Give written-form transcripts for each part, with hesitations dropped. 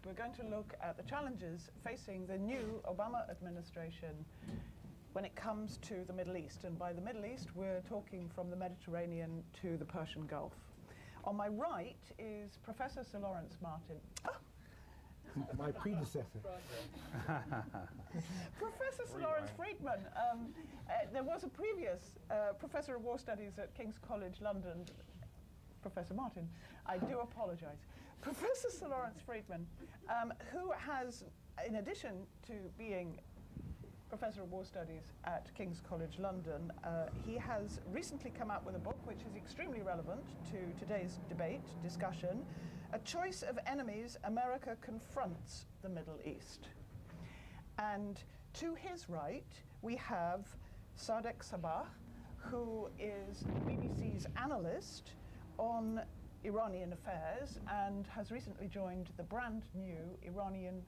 we're going to look at the challenges facing the new Obama administration when it comes to the Middle East. And by the Middle East, we're talking from the Mediterranean to the Persian Gulf. On my right is Professor Sir Lawrence Martin. My predecessor. Professor Sir Lawrence Freedman. There was a previous Professor of War Studies at King's College London, Professor Martin. I do apologise. Professor Sir Lawrence Freedman, who has, in addition to being Professor of War Studies at King's College London, he has recently come out with a book which is extremely relevant to today's discussion, A Choice of Enemies, America Confronts the Middle East. And to his right, we have Sadek Sabah, who is BBC's analyst on Iranian affairs and has recently joined the brand new Iranian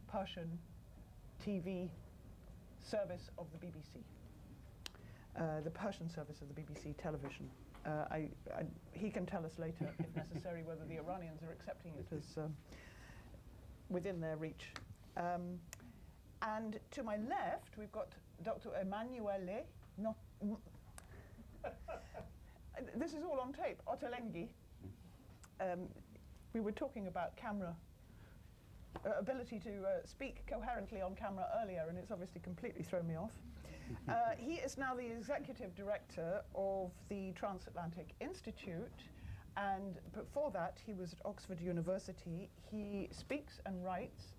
Persian TV service of the BBC, the Persian service of the BBC television. He can tell us later, if necessary, whether the Iranians are accepting it as within their reach. And to my left, we've got Dr. Emanuele, this is all on tape, Ottolenghi. We were talking about camera ability to speak coherently on camera earlier, and it's obviously completely thrown me off. He is now the executive director of the Transatlantic Institute, and before that he was at Oxford University. He speaks and writes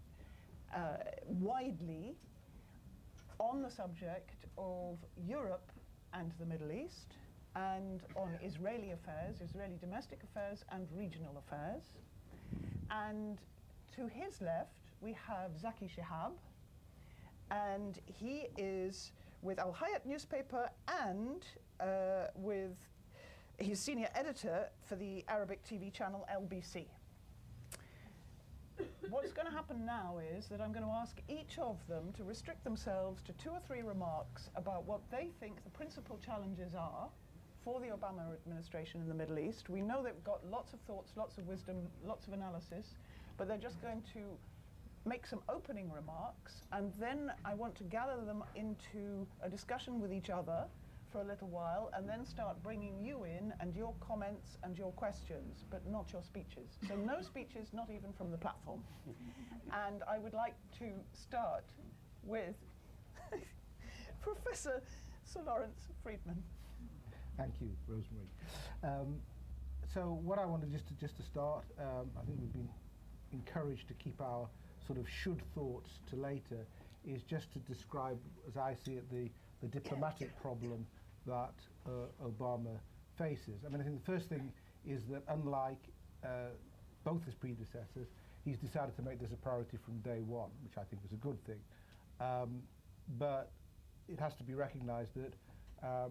widely on the subject of Europe and the Middle East, and on Israeli affairs, Israeli domestic affairs and regional affairs. And to his left, we have Zaki Shihab, and he is with Al Hayat newspaper and he's senior editor for the Arabic TV channel LBC. What's going to happen now is that I'm going to ask each of them to restrict themselves to 2 or 3 remarks about what they think the principal challenges are for the Obama administration in the Middle East. We know they've got lots of thoughts, lots of wisdom, lots of analysis, but they're just going to make some opening remarks, and then I want to gather them into a discussion with each other for a little while, and then start bringing you in and your comments and your questions, but not your speeches. So no speeches, not even from the platform. And I would like to start with Professor Sir Lawrence Freedman. Thank you, Rosemary. So what I wanted just to start, I think we've been encouraged to keep our sort of should thoughts to later, is just to describe, as I see it, the diplomatic problem that Obama faces. I mean, I think the first thing is that unlike both his predecessors, he's decided to make this a priority from day one, which I think was a good thing. But it has to be recognized that a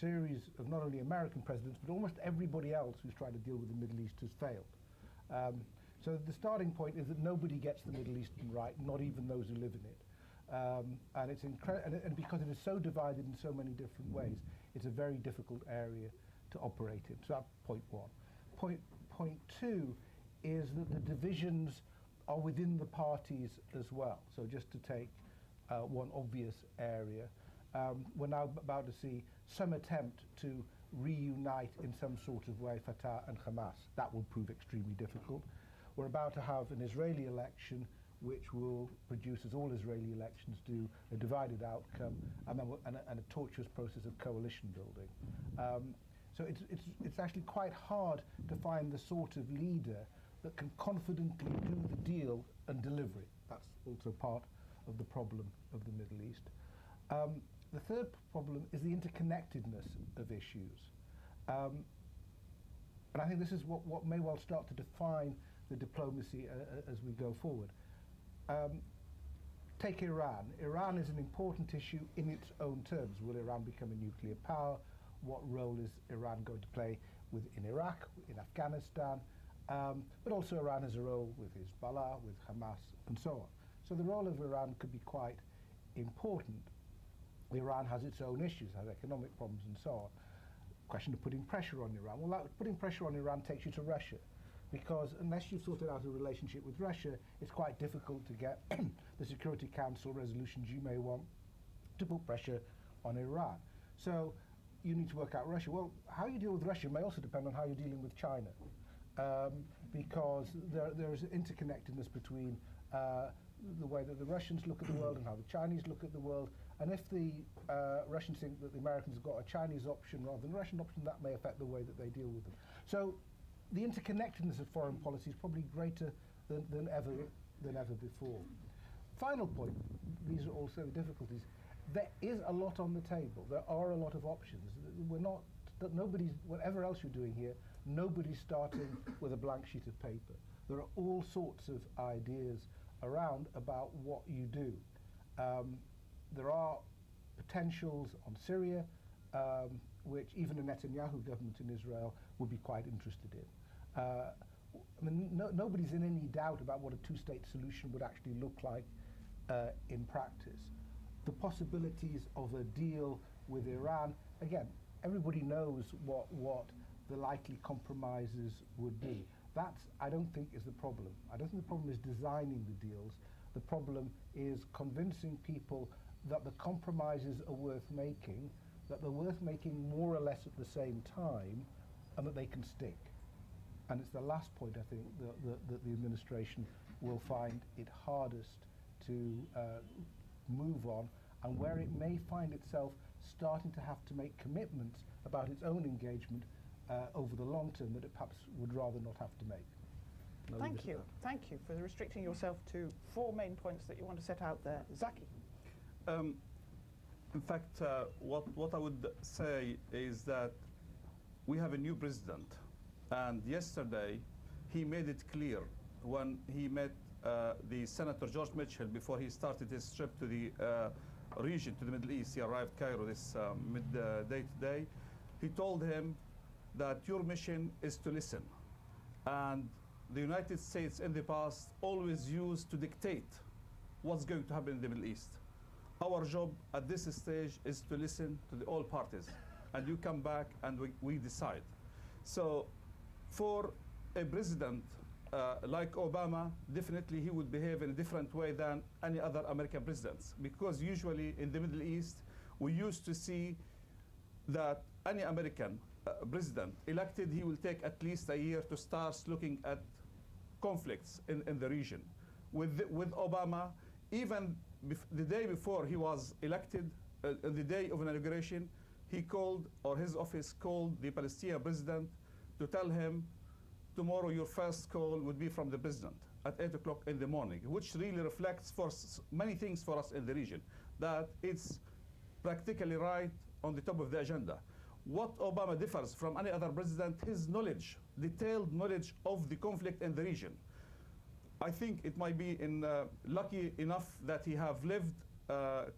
series of not only American presidents, but almost everybody else who's tried to deal with the Middle East has failed. So the starting point is that nobody gets the Middle Eastern right, not even those who live in it. And it's and because it is so divided in so many different ways, it's a very difficult area to operate in. So that's point one. Point two is that the divisions are within the parties as well. So just to take one obvious area, we're now about to see some attempt to reunite in some sort of way Fatah and Hamas. That will prove extremely difficult. We're about to have an Israeli election which will produce, as all Israeli elections do, a divided outcome and a tortuous process of coalition building. So it's actually quite hard to find the sort of leader that can confidently do the deal and deliver it. That's also part of the problem of the Middle East. The third problem is the interconnectedness of issues. And I think this is what may well start to define the diplomacy as we go forward. Take Iran. Iran is an important issue in its own terms. Will Iran become a nuclear power? What role is Iran going to play in Iraq, in Afghanistan? But also Iran has a role with Hezbollah, with Hamas, and so on. So the role of Iran could be quite important. Iran has its own issues, has economic problems and so on. Question of putting pressure on Iran. Well, putting pressure on Iran takes you to Russia. because unless you've sorted out a relationship with Russia, it's quite difficult to get the Security Council resolutions you may want to put pressure on Iran. So you need to work out Russia. Well, how you deal with Russia may also depend on how you're dealing with China, because there is interconnectedness between the way that the Russians look at the world and how the Chinese look at the world. And if the Russians think that the Americans have got a Chinese option rather than a Russian option, that may affect the way that they deal with them. So the interconnectedness of foreign policy is probably greater than ever before. Final point, these are also the difficulties. There is a lot on the table. There are a lot of options. Nobody's, whatever else you're doing here, nobody's starting with a blank sheet of paper. There are all sorts of ideas around about what you do. There are potentials on Syria, which even a Netanyahu government in Israel would be quite interested in. I mean, nobody's in any doubt about what a two-state solution would actually look like in practice. The possibilities of a deal with Iran, again, everybody knows what the likely compromises would be. That, I don't think, is the problem. I don't think the problem is designing the deals. The problem is convincing people that the compromises are worth making, that they're worth making more or less at the same time, and that they can stick. And it's the last point, I think, that the administration will find it hardest to move on, and where it may find itself starting to have to make commitments about its own engagement over the long term that it perhaps would rather not have to make. Thank you. Thank you for restricting yourself to 4 main points that you want to set out there. Zaki. In fact, what I would say is that we have a new president, and yesterday he made it clear when he met the Senator George Mitchell before he started his trip to the region, to the Middle East. He arrived Cairo this midday today. He told him that your mission is to listen, and the United States in the past always used to dictate what's going to happen in the Middle East. Our job at this stage is to listen to all parties, and you come back and we decide. So for a president like Obama, definitely he would behave in a different way than any other American presidents, because usually in the Middle East we used to see that any American president elected, he will take at least a year to start looking at conflicts in the region. With Obama, even the day before he was elected, the day of inauguration, he called, or his office called, the Palestinian president to tell him, tomorrow your first call would be from the president at 8 o'clock in the morning, which really reflects for many things for us in the region, that it's practically right on the top of the agenda. What Obama differs from any other president, his knowledge, detailed knowledge of the conflict in the region. I think it might be lucky enough that he have lived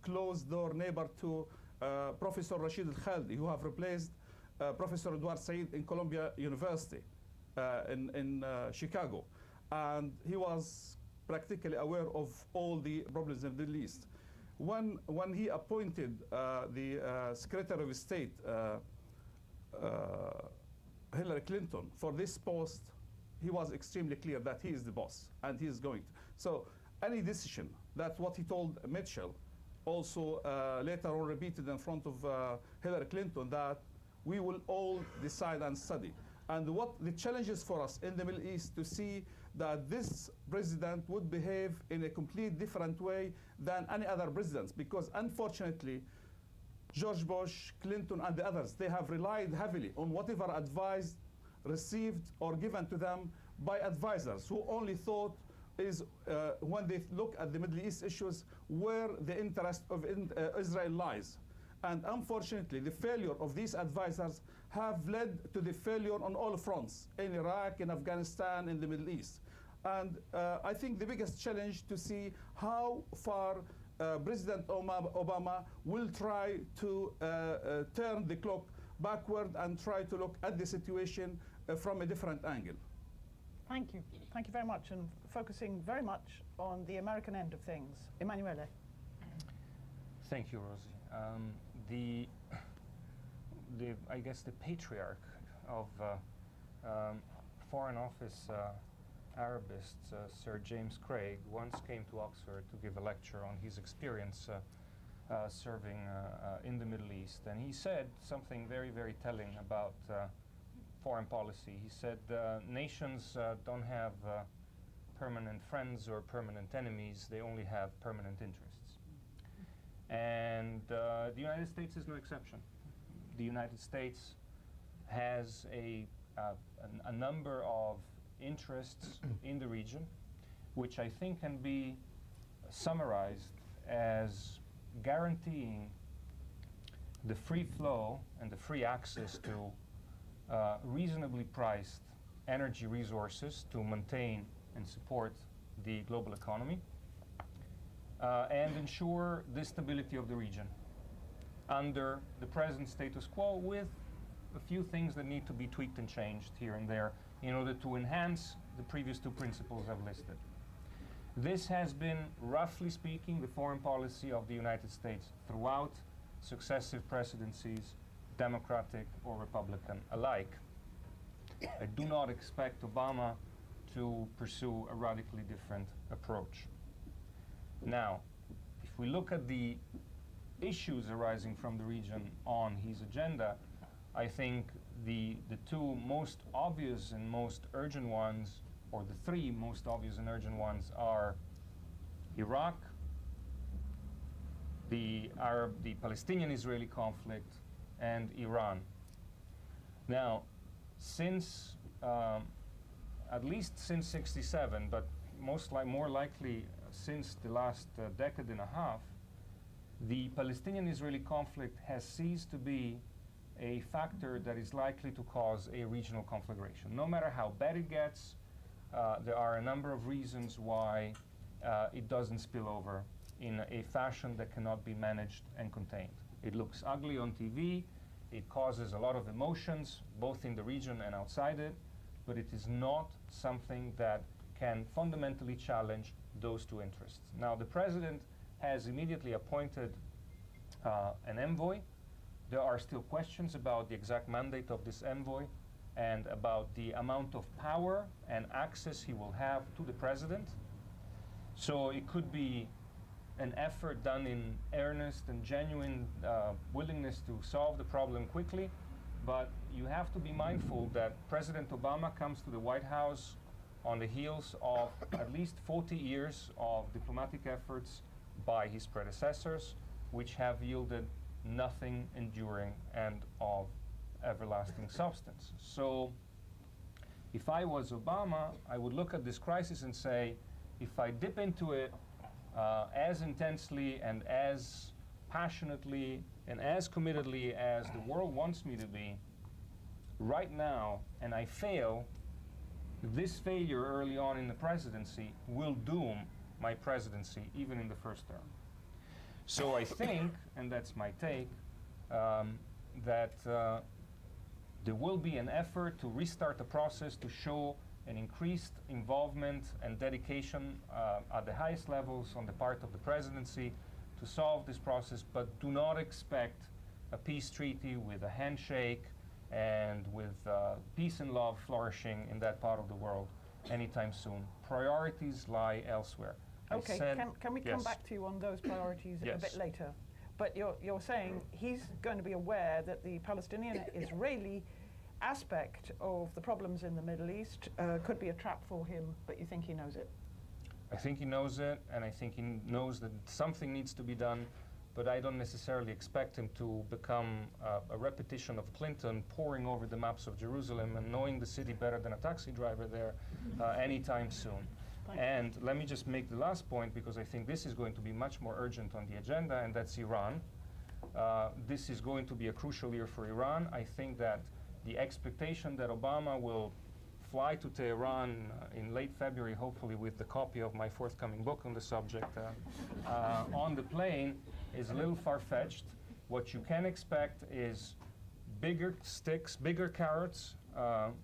close door neighbor to Professor Rashid Al-Khaldi, who have replaced Professor Edward Said in Columbia University in Chicago. And he was practically aware of all the problems in the Middle East. When he appointed the Secretary of State, Hillary Clinton, for this post, he was extremely clear that he is the boss and he is going to. So any decision, that's what he told Mitchell, also later on repeated in front of Hillary Clinton, that we will all decide and study. And what the challenge is for us in the Middle East to see that this president would behave in a completely different way than any other presidents, because unfortunately, George Bush, Clinton, and the others, they have relied heavily on whatever advice received or given to them by advisors who only thought is when they look at the Middle East issues where the interest of Israel lies. And unfortunately, the failure of these advisors have led to the failure on all fronts, in Iraq, in Afghanistan, in the Middle East. And I think the biggest challenge to see how far President Obama will try to turn the clock backward and try to look at the situation from a different angle. Thank you. Thank you very much, and focusing very much on the American end of things. Emanuele. Thank you, Rosie. I guess the patriarch of Foreign Office Arabist, Sir James Craig, once came to Oxford to give a lecture on his experience serving in the Middle East. And he said something very, very telling about foreign policy. He said, nations don't have permanent friends or permanent enemies, they only have permanent interests. And the United States is no exception. The United States has a number of interests in the region, which I think can be summarized as guaranteeing the free flow and the free access to reasonably priced energy resources to maintain and support the global economy, and ensure the stability of the region under the present status quo, with a few things that need to be tweaked and changed here and there in order to enhance the previous two principles I've listed. This has been, roughly speaking, the foreign policy of the United States throughout successive presidencies, Democratic or Republican alike. I do not expect Obama to pursue a radically different approach. Now, if we look at the issues arising from the region on his agenda, I think the two most obvious and most urgent ones, or the three most obvious and urgent ones, are Iraq, the Palestinian-Israeli conflict, and Iran. Now, since at least since '67, but more likely since the last decade and a half, the Palestinian-Israeli conflict has ceased to be a factor that is likely to cause a regional conflagration. No matter how bad it gets, there are a number of reasons why it doesn't spill over in a fashion that cannot be managed and contained. It looks ugly on TV, it causes a lot of emotions, both in the region and outside it, but it is not something that can fundamentally challenge those two interests. Now, the president has immediately appointed an envoy. There are still questions about the exact mandate of this envoy and about the amount of power and access he will have to the president. So it could be an effort done in earnest and genuine willingness to solve the problem quickly, but you have to be mindful that President Obama comes to the White House on the heels of at least 40 years of diplomatic efforts by his predecessors, which have yielded nothing enduring and of everlasting substance. So if I was Obama, I would look at this crisis and say, if I dip into it as intensely and as passionately and as committedly as the world wants me to be right now, and I fail, this failure early on in the presidency will doom my presidency, even in the first term. So I think, and that's my take, that there will be an effort to restart the process, to show an increased involvement and dedication at the highest levels on the part of the presidency to solve this process, but do not expect a peace treaty with a handshake and with peace and love flourishing in that part of the world anytime soon. Priorities lie elsewhere. Okay, can we come back to you on those priorities a bit later? But you're saying he's going to be aware that the Palestinian-Israeli aspect of the problems in the Middle East could be a trap for him, but you think he knows it? I think he knows it, and I think he knows that something needs to be done, but I don't necessarily expect him to become a repetition of Clinton poring over the maps of Jerusalem and knowing the city better than a taxi driver there anytime soon. And let me just make the last point, because I think this is going to be much more urgent on the agenda, and that's Iran. This is going to be a crucial year for Iran. I think that the expectation that Obama will fly to Tehran in late February, hopefully with the copy of my forthcoming book on the subject on the plane, is a little far-fetched. What you can expect is bigger sticks, bigger carrots,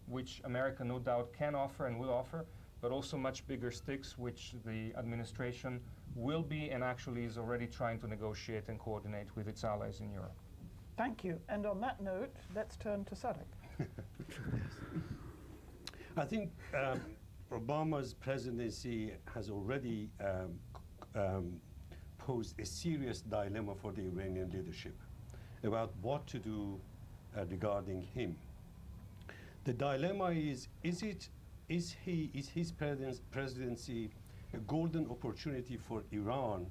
which America no doubt can offer and will offer, but also much bigger sticks, which the administration will be and actually is already trying to negotiate and coordinate with its allies in Europe. Thank you. And on that note, let's turn to Sadek. I think Obama's presidency has already posed a serious dilemma for the Iranian leadership about what to do regarding him. The dilemma is his presidency a golden opportunity for Iran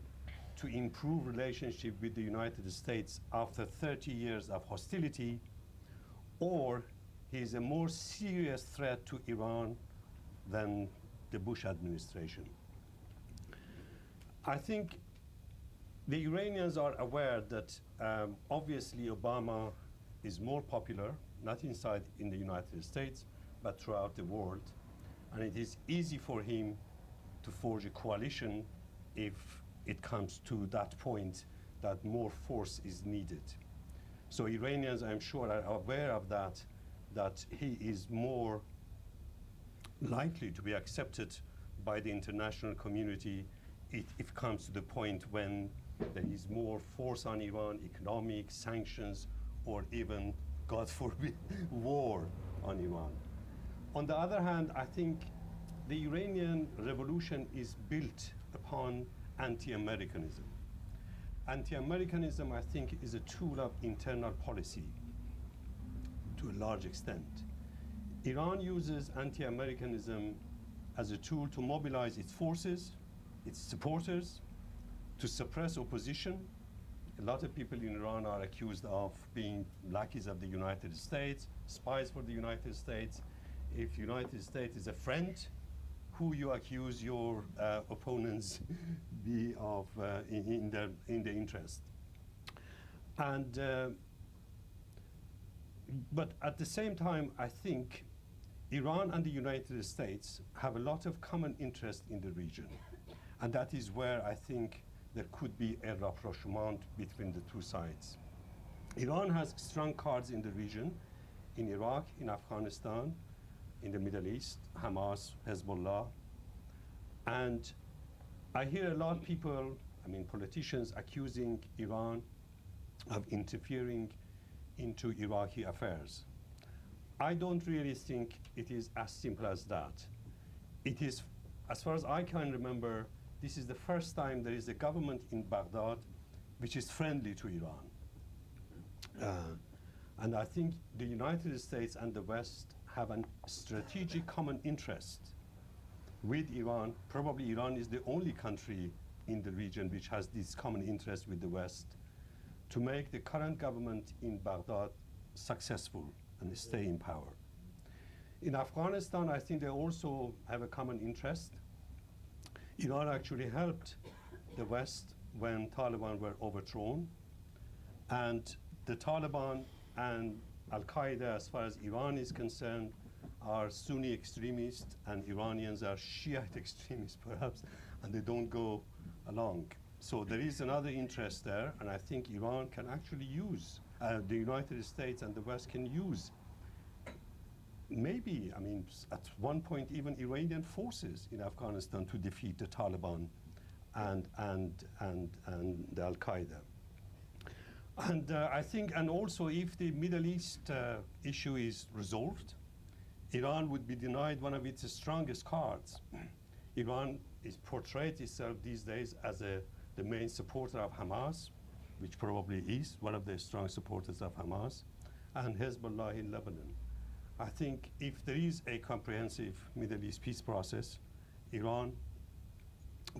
to improve relationship with the United States after 30 years of hostility, or he is a more serious threat to Iran than the Bush administration? I think the Iranians are aware that obviously Obama is more popular, not inside in the United States, but throughout the world. And it is easy for him to forge a coalition if it comes to that point that more force is needed. So Iranians, I'm sure, are aware of that he is more likely to be accepted by the international community if it comes to the point when there is more force on Iran, economic sanctions, or even, God forbid, war on Iran. On the other hand, I think the Iranian revolution is built upon anti-Americanism. Anti-Americanism, I think, is a tool of internal policy to a large extent. Iran uses anti-Americanism as a tool to mobilize its forces, its supporters, to suppress opposition. A lot of people in Iran are accused of being lackeys of the United States, spies for the United States. If United States is a friend, who you accuse your opponents be of in the interest. And but at the same time, I think Iran and the United States have a lot of common interest in the region, and that is where I think there could be a rapprochement between the two sides. Iran has strong cards in the region, in Iraq, in Afghanistan, in the Middle East, Hamas, Hezbollah. And I hear a lot of people, I mean politicians, accusing Iran of interfering into Iraqi affairs. I don't really think it is as simple as that. It is, as far as I can remember, this is the first time there is a government in Baghdad which is friendly to Iran. And I think the United States and the West have a strategic common interest with Iran. Probably Iran is the only country in the region which has this common interest with the West to make the current government in Baghdad successful and stay in power. In Afghanistan, I think they also have a common interest. Iran actually helped the West when Taliban were overthrown, and the Taliban and Al-Qaeda, as far as Iran is concerned, are Sunni extremists, and Iranians are Shiite extremists, perhaps, and they don't go along. So there is another interest there, and I think Iran can actually use, the United States and the West can use, maybe, I mean, at one point, even Iranian forces in Afghanistan to defeat the Taliban and the Al-Qaeda. And I think, and also if the Middle East issue is resolved, Iran would be denied one of its strongest cards. Iran is portrayed itself these days as the main supporter of Hamas, which probably is one of the strong supporters of Hamas, and Hezbollah in Lebanon. I think if there is a comprehensive Middle East peace process, Iran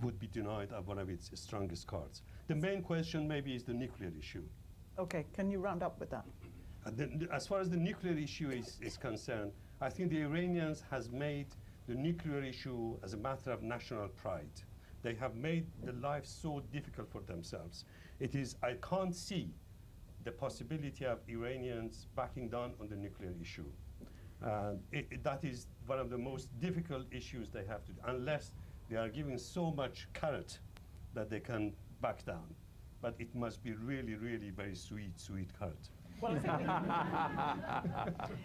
would be denied of one of its strongest cards. The main question maybe is the nuclear issue. Okay, can you round up with that? As far as the nuclear issue is concerned, I think the Iranians has made the nuclear issue as a matter of national pride. They have made the life so difficult for themselves. I can't see the possibility of Iranians backing down on the nuclear issue. That is one of the most difficult issues they have to do, unless they are given so much carrot that they can back down. But it must be really, really very sweet carrot. Well, I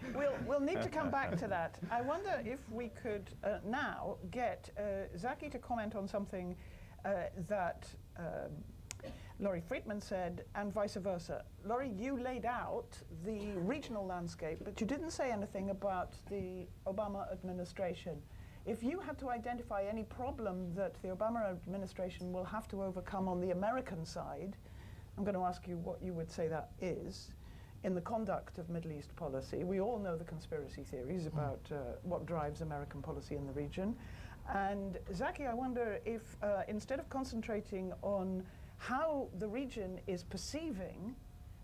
think we'll need to come back to that. I wonder if we could now get Zaki to comment on something that Laurie Freedman said, and vice versa. Laurie, you laid out the regional landscape, but you didn't say anything about the Obama administration. If you had to identify any problem that the Obama administration will have to overcome on the American side, I'm going to ask you what you would say that is in the conduct of Middle East policy. We all know the conspiracy theories about what drives American policy in the region. And Zaki, I wonder if instead of concentrating on how the region is perceiving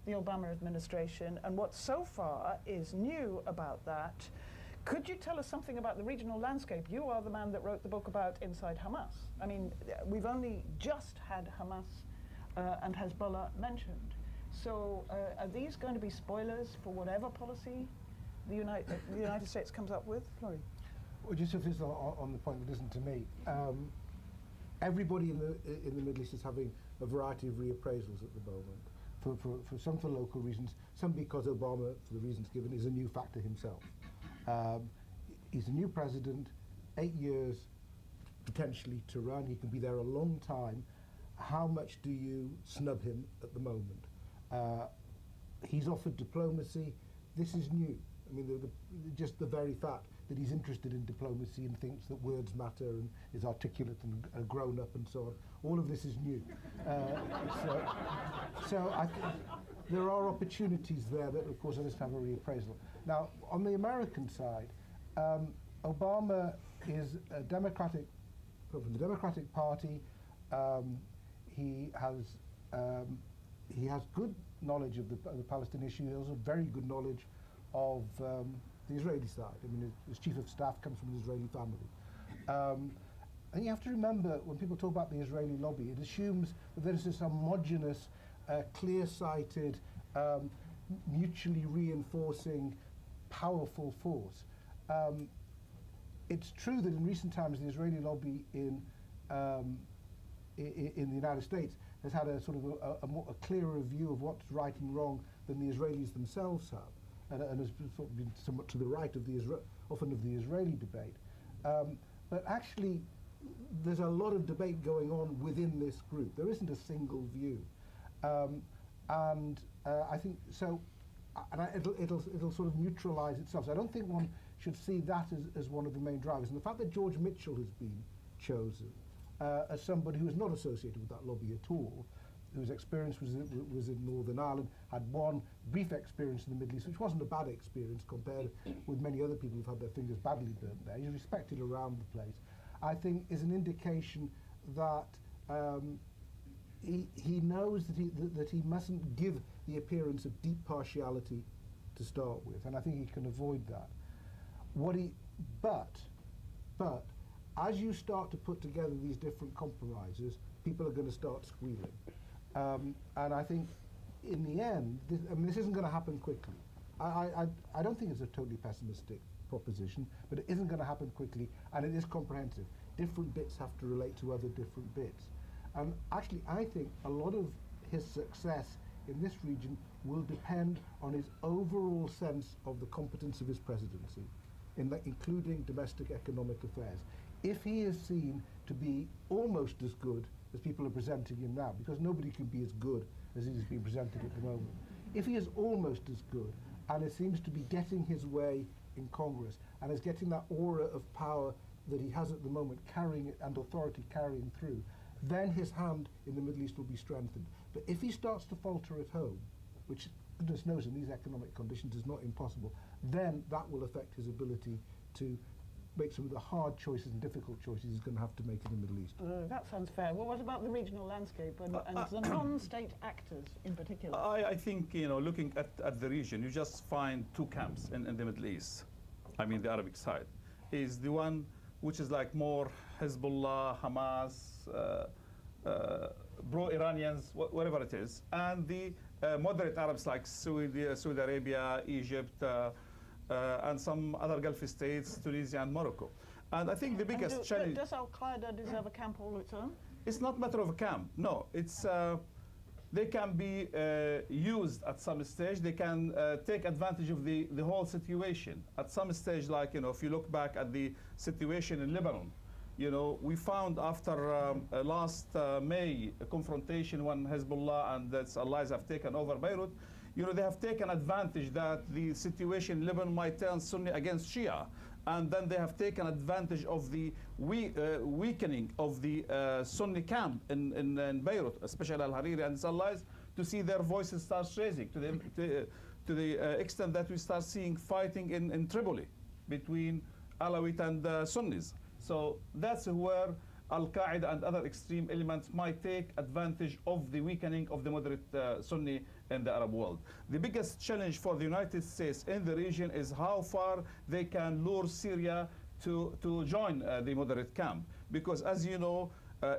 the Obama administration and what so far is new about that, could you tell us something about the regional landscape? You are the man that wrote the book about Inside Hamas. I mean, we've only just had Hamas and Hezbollah mentioned. So are these going to be spoilers for whatever policy the United States comes up with? Laurie? Well, just if it's on the point that isn't to me, everybody in the Middle East is having a variety of reappraisals at the moment. For some for local reasons, some because Obama, for the reasons given, is a new factor himself. He's a new president, 8 years potentially to run. He can be there a long time. How much do you snub him at the moment? He's offered diplomacy. This is new. I mean, just the very fact that he's interested in diplomacy and thinks that words matter and is articulate and grown up and so on. All of this is new. So I think there are opportunities there that, of course, I just have a reappraisal. Now, on the American side, Obama is a Democratic, from the Democratic Party. He has good knowledge of the Palestinian issue. He has also very good knowledge of the Israeli side. I mean, his chief of staff comes from an Israeli family. And you have to remember, when people talk about the Israeli lobby, it assumes that there is this homogenous, clear-sighted, mutually reinforcing, powerful force. It's true that in recent times, the Israeli lobby in the United States has had a sort of a clearer view of what's right and wrong than the Israelis themselves have, and has sort of been somewhat to the right of often of the Israeli debate. But actually, there's a lot of debate going on within this group. There isn't a single view, and I think so. And it'll sort of neutralise itself. So I don't think one should see that as one of the main drivers. And the fact that George Mitchell has been chosen as somebody who is not associated with that lobby at all, whose experience was in Northern Ireland, had one brief experience in the Middle East, which wasn't a bad experience compared with many other people who've had their fingers badly burnt there. He's respected around the place. I think is an indication that he knows that he mustn't give the appearance of deep partiality to start with, and I think he can avoid that. But as you start to put together these different compromises, people are going to start squealing, and I think in the end, this isn't going to happen quickly. I don't think it's a totally pessimistic proposition, but it isn't going to happen quickly, and it is comprehensive. Different bits have to relate to other different bits. Actually, I think a lot of his success in this region will depend on his overall sense of the competence of his presidency, including domestic economic affairs. If he is seen to be almost as good as people are presenting him now, because nobody can be as good as he is being presented at the moment, if he is almost as good and it seems to be getting his way in Congress and is getting that aura of power that he has at the moment carrying it and authority carrying through, then his hand in the Middle East will be strengthened. But if he starts to falter at home, which goodness knows in these economic conditions is not impossible, then that will affect his ability to make some of the hard choices and difficult choices he's going to have to make in the Middle East. That sounds fair. Well, what about the regional landscape and the non-state actors in particular? I think, looking at the region, you just find two camps in the Middle East. I mean, the Arabic side is the one which is like more Hezbollah, Hamas, pro-Iranians, whatever it is, and the moderate Arabs like Saudi Arabia, Egypt, and some other Gulf states, Tunisia and Morocco. And I think the biggest challenge... Does Al-Qaeda deserve a camp all its own? It's not a matter of a camp, no. It's they can be used at some stage. They can take advantage of the whole situation. At some stage, like, if you look back at the situation in Lebanon, You know, we found after last May a confrontation when Hezbollah and its allies have taken over Beirut, you know, they have taken advantage that the situation in Lebanon might turn Sunni against Shia. And then they have taken advantage of the weakening of the Sunni camp in Beirut, especially Al-Hariri and its allies, to see their voices start raising to the extent that we start seeing fighting in Tripoli between Alawite and Sunnis. So that's where Al-Qaeda and other extreme elements might take advantage of the weakening of the moderate Sunni in the Arab world. The biggest challenge for the United States in the region is how far they can lure Syria to join the moderate camp. Because as you know,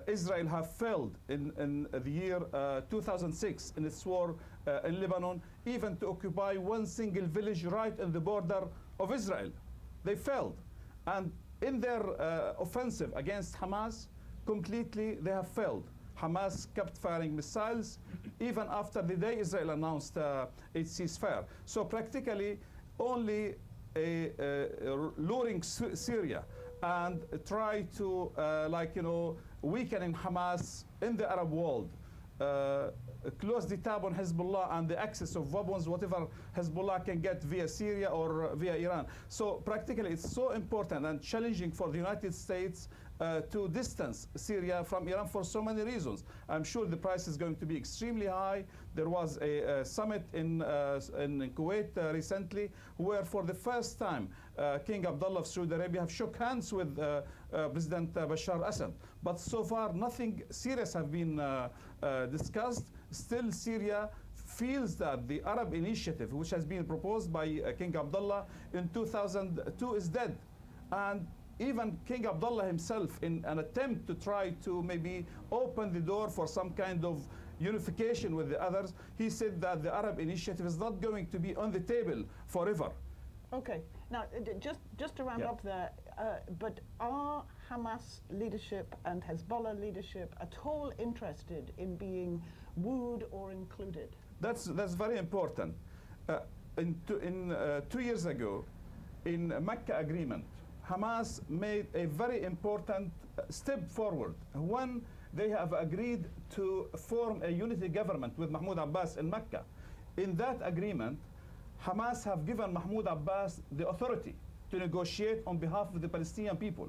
Israel have failed in the year 2006 in its war in Lebanon, even to occupy one single village right in the border of Israel. They failed. And in their offensive against Hamas, completely they have failed. Hamas kept firing missiles even after the day Israel announced its ceasefire. So practically only luring Syria and try to weakening Hamas in the Arab world, close the tab on Hezbollah and the access of weapons, whatever Hezbollah can get via Syria or via Iran. So practically it's so important and challenging for the United States to distance Syria from Iran for so many reasons. I'm sure the price is going to be extremely high. There was a summit in Kuwait recently where for the first time King Abdullah of Saudi Arabia have shook hands with President Bashar Assad. But so far nothing serious have been discussed. Still Syria feels that the Arab initiative, which has been proposed by King Abdullah in 2002, is dead. And even King Abdullah himself, in an attempt to try to maybe open the door for some kind of unification with the others, he said that the Arab initiative is not going to be on the table forever. Okay. Now, just to round up there, but are Hamas leadership and Hezbollah leadership at all interested in being wooed or included? That's very important. 2 years ago, in Mecca agreement, Hamas made a very important step forward when they have agreed to form a unity government with Mahmoud Abbas in Mecca. In that agreement, Hamas have given Mahmoud Abbas the authority to negotiate on behalf of the Palestinian people.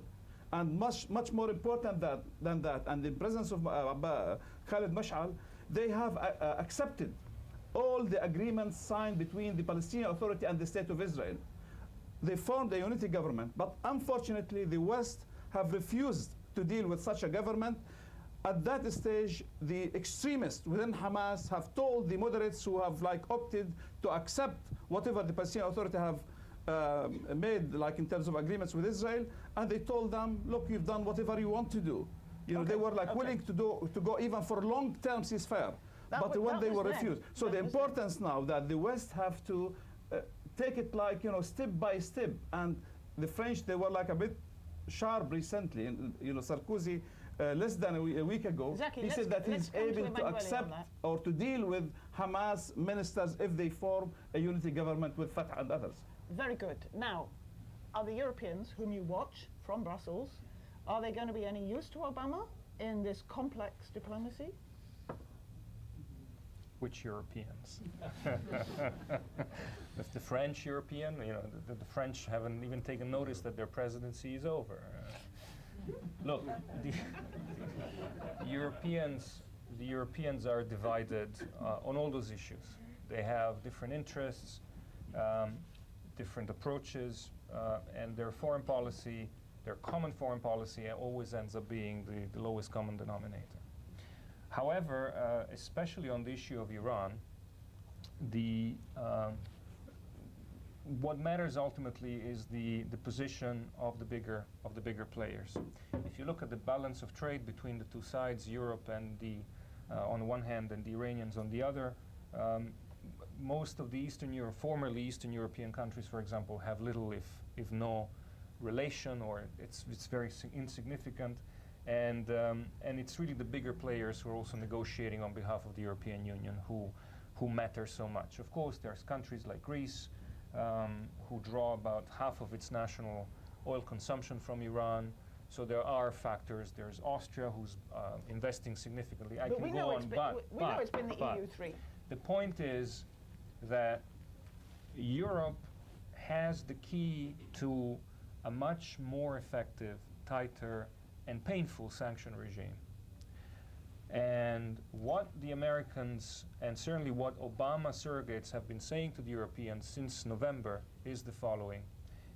And much more important than that, and in presence of Khalid Mash'al, they have accepted all the agreements signed between the Palestinian Authority and the State of Israel. They formed a unity government, but unfortunately the West have refused to deal with such a government. At that stage, the extremists within Hamas have told the moderates who have opted to accept whatever the Palestinian Authority have made, in terms of agreements with Israel, and they told them, look, you've done whatever you want to do. They were willing to go even for long-term ceasefire, but when they were refused. So the importance now that the West have to take it step by step, and the French, they were a bit sharp recently. Sarkozy, less than a week ago, he said that he's able to accept or to deal with Hamas ministers if they form a unity government with Fatah and others. Very good. Now, are the Europeans, whom you watch from Brussels, are they going to be any use to Obama in this complex diplomacy? Which Europeans? If the French European, the French haven't even taken notice that their presidency is over. Look, the Europeans are divided on all those issues. They have different interests, different approaches, and their foreign policy, their common foreign policy always ends up being the lowest common denominator. However, especially on the issue of Iran, what matters ultimately is the position of the bigger players. If you look at the balance of trade between the two sides, Europe and on one hand and the Iranians on the other, most of the formerly Eastern European countries, for example, have little, if no, relation, or it's very insignificant. And it's really the bigger players who are also negotiating on behalf of the European Union who matter so much. Of course, there's countries like Greece who draw about half of its national oil consumption from Iran. So there are factors. There's Austria, who's investing significantly. I But can we go know on, it's been, but we know it's been the but EU3. the point is that Europe has the key to a much more effective, tighter, and painful sanction regime. And what the Americans, and certainly what Obama surrogates have been saying to the Europeans since November is the following.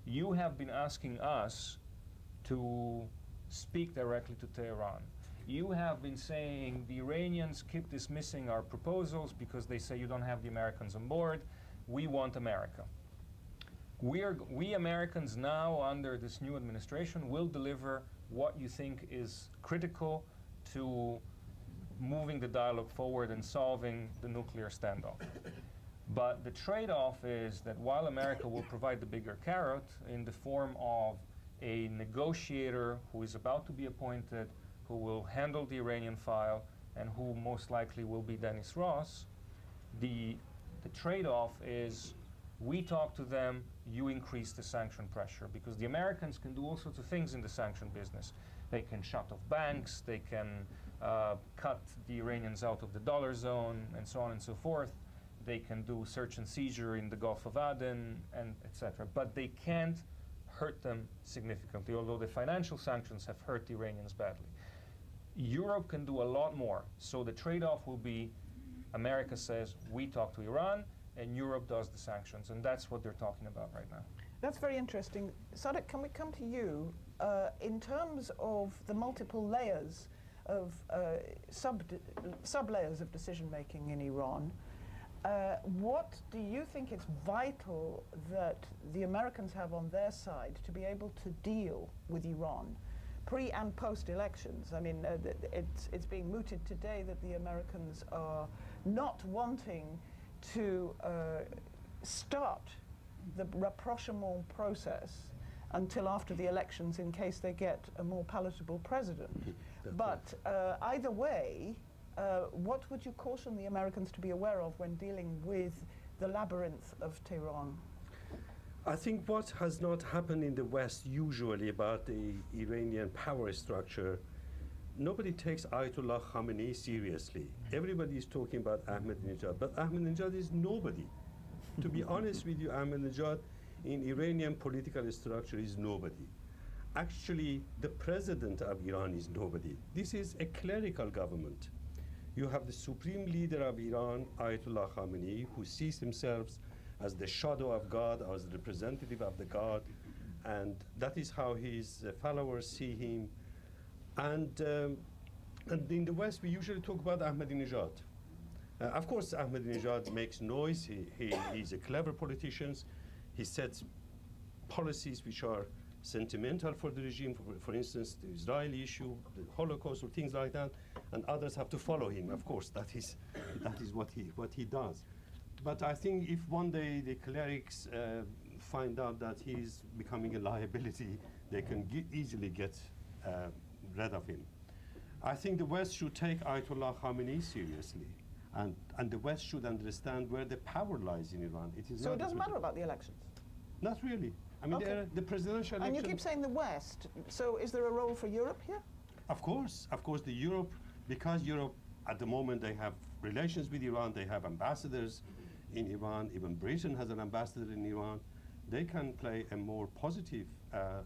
You have been asking us to speak directly to Tehran. You have been saying the Iranians keep dismissing our proposals because they say you don't have the Americans on board. We want America. We Americans now, under this new administration, will deliver what you think is critical to moving the dialogue forward and solving the nuclear standoff. But the trade-off is that while America will provide the bigger carrot in the form of a negotiator who is about to be appointed, who will handle the Iranian file, and who most likely will be Dennis Ross, the trade-off is we talk to them, you increase the sanction pressure, because the Americans can do all sorts of things in the sanction business. They can shut off banks, they can cut the Iranians out of the dollar zone, and so on and so forth. They can do search and seizure in the Gulf of Aden, and etc. But they can't hurt them significantly, although the financial sanctions have hurt the Iranians badly. Europe can do a lot more. So the trade-off will be America says, we talk to Iran, and Europe does the sanctions. And that's what they're talking about right now. That's very interesting. Sadek, can we come to you? In terms of the multiple layers of sub-layers of decision-making in Iran, what do you think is vital that the Americans have on their side to be able to deal with Iran pre and post elections? I mean, it's being mooted today that the Americans are not wanting to start the rapprochement process until after the elections in case they get a more palatable president. But either way, what would you caution the Americans to be aware of when dealing with the labyrinth of Tehran? I think what has not happened in the West usually about the Iranian power structure, nobody takes Ayatollah Khamenei seriously. Everybody is talking about Ahmadinejad, but Ahmadinejad is nobody. To be honest with you, Ahmadinejad in Iranian political structure is nobody. Actually, the president of Iran is nobody. This is a clerical government. You have the supreme leader of Iran, Ayatollah Khamenei, who sees himself as the shadow of God, as the representative of the God, and that is how his followers see him. And in the West, we usually talk about Ahmadinejad. Of course, Ahmadinejad makes noise. He's a clever politician. He sets policies which are sentimental for the regime, for instance, the Israeli issue, the Holocaust, or things like that, and others have to follow him. Of course, that is what he does. But I think if one day the clerics find out that he's becoming a liability, they can easily get rid of him. I think the West should take Ayatollah Khamenei seriously, and the West should understand where the power lies in Iran. It is so it doesn't matter about the elections? Not really. I mean, Okay. the presidential election. And you keep saying the West. So is there a role for Europe here? Of course, the Europe, because Europe at the moment they have relations with Iran, they have ambassadors in Iran, even Britain has an ambassador in Iran, they can play a more positive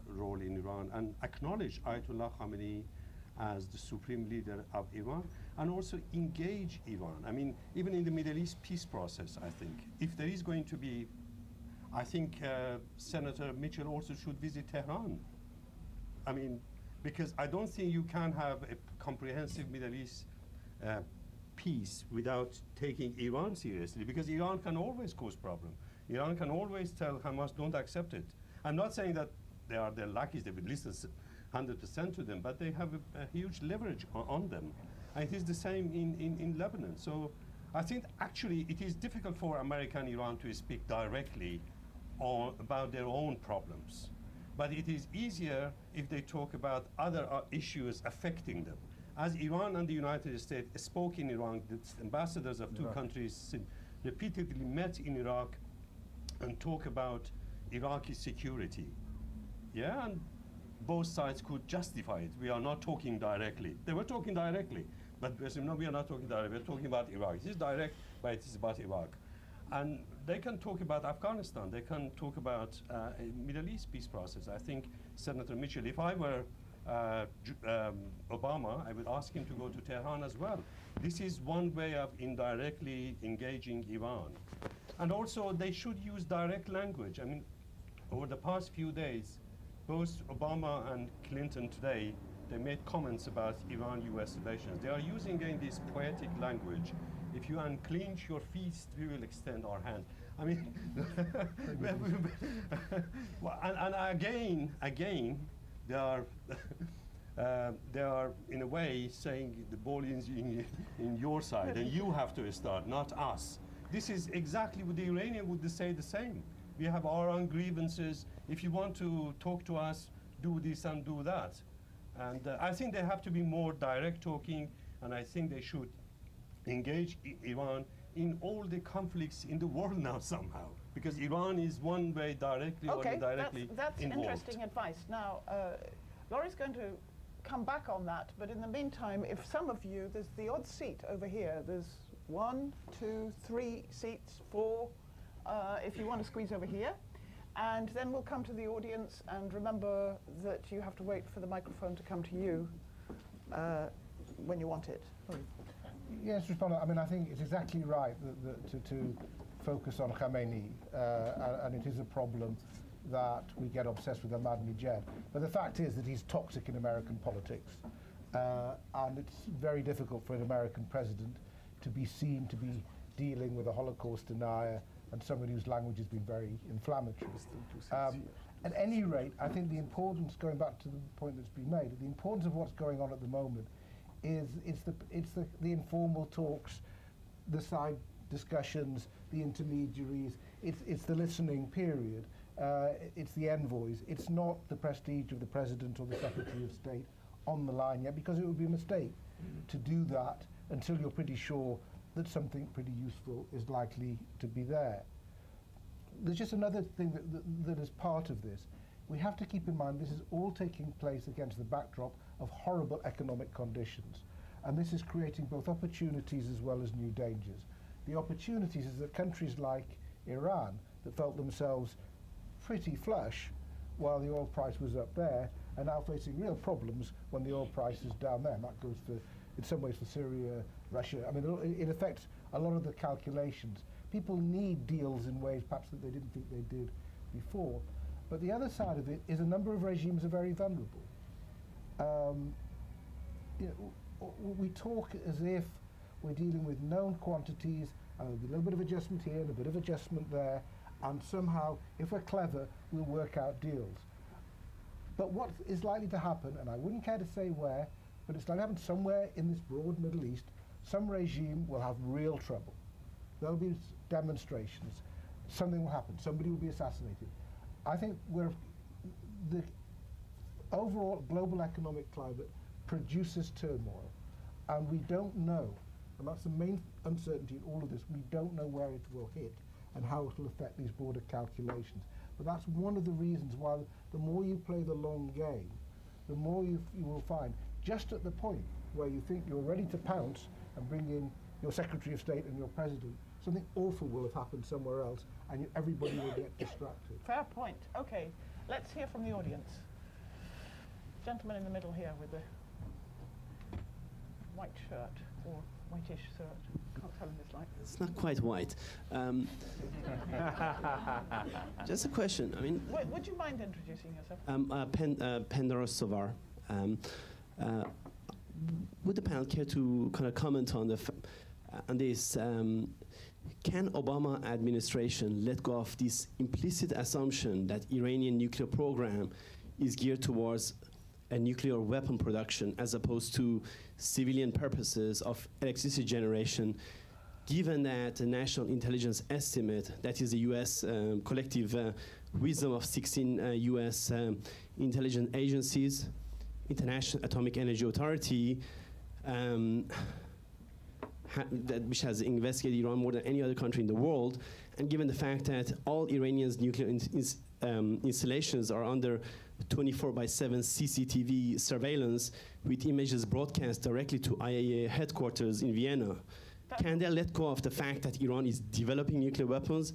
role in Iran and acknowledge Ayatollah Khamenei as the supreme leader of Iran and also engage Iran. I mean, even in the Middle East peace process, I think, if there is going to be, I think Senator Mitchell also should visit Tehran. I mean, because I don't think you can have a comprehensive Middle East peace without taking Iran seriously, because Iran can always cause problem. Iran can always tell Hamas, don't accept it. I'm not saying that they are the luckiest, they would listen 100% to them, but they have a huge leverage on them. And it is the same in Lebanon. So I think actually it is difficult for America and Iran to speak directly about their own problems. But it is easier if they talk about other issues affecting them. As Iran and the United States spoke in Iran, the ambassadors of two countries repeatedly met in Iraq and talk about Iraqi security. Yeah, and both sides could justify it. We are not talking directly. They were talking directly, but they said, no, we are not talking directly. We're talking about Iraq. It is direct, but it is about Iraq. And they can talk about Afghanistan. They can talk about a Middle East peace process. I think Senator Mitchell, if I were Obama, I would ask him to go to Tehran as well. This is one way of indirectly engaging Iran. And also, they should use direct language. I mean, over the past few days, both Obama and Clinton today, they made comments about Iran-US relations. They are using again this poetic language. If you unclench your fist, we will extend our hand. I mean, and again, they are in a way saying the ball is in your side, and you have to start, not us. This is exactly what the Iranian would say the same. We have our own grievances. If you want to talk to us, do this and do that. And I think they have to be more direct talking, and I think they should engage Iran in all the conflicts in the world now somehow, because Iran is one way directly or indirectly that's involved. Interesting advice. Now, Laurie's going to come back on that, but in the meantime, if some of you, there's the odd seat over here. There's 1, 2, 3 seats, 4, if you want to squeeze over here. And then we'll come to the audience, and remember that you have to wait for the microphone to come to you when you want it. Yes, respond. I mean, I think it's exactly right to focus on Khamenei, and it is a problem that we get obsessed with Ahmadinejad. But the fact is that he's toxic in American politics, and it's very difficult for an American president to be seen to be dealing with a Holocaust denier and somebody whose language has been very inflammatory. At any rate, I think the importance, going back to the point that's been made, the importance of what's going on at the moment is the informal talks, the side discussions, the intermediaries, it's the listening period, it's the envoys. It's not the prestige of the President or the Secretary of State on the line yet, because it would be a mistake to do that until you're pretty sure that something pretty useful is likely to be there. There's just another thing that is part of this. We have to keep in mind this is all taking place against the backdrop of horrible economic conditions. And this is creating both opportunities as well as new dangers. The opportunities is that countries like Iran, that felt themselves pretty flush while the oil price was up there, are now facing real problems when the oil price is down there. And that goes for, in some ways, for Syria, Russia. I mean, it affects a lot of the calculations. People need deals in ways perhaps that they didn't think they did before. But the other side of it is a number of regimes are very vulnerable. We talk as if we're dealing with known quantities, and there'll be a little bit of adjustment here and a bit of adjustment there, and somehow, if we're clever, we'll work out deals. But what is likely to happen, and I wouldn't care to say where, but it's likely to happen somewhere in this broad Middle East, some regime will have real trouble. There'll be demonstrations, something will happen, somebody will be assassinated. I think the overall global economic climate produces turmoil, and we don't know, and that's the main uncertainty in all of this, we don't know where it will hit and how it will affect these border calculations. But that's one of the reasons why the more you play the long game, the more you will find, just at the point where you think you're ready to pounce and bring in your Secretary of State and your President, something awful will have happened somewhere else, and everybody will get distracted. Fair point. Okay, let's hear from the audience. Gentleman in the middle here with the white shirt, or whitish shirt. Can't tell in this light. It's not quite white. Just a question. I mean, would you mind introducing yourself? Pendaros Sovar. Would the panel care to kind of comment on this? Can Obama administration let go of this implicit assumption that Iranian nuclear program is geared towards a nuclear weapon production as opposed to civilian purposes of electricity generation, given that the National Intelligence Estimate, that is the U.S. Collective wisdom of 16 U.S. intelligence agencies, International Atomic Energy Authority, which has investigated Iran more than any other country in the world, and given the fact that all Iranians' nuclear installations are under 24/7 CCTV surveillance with images broadcast directly to IAEA headquarters in Vienna. Can they let go of the fact that Iran is developing nuclear weapons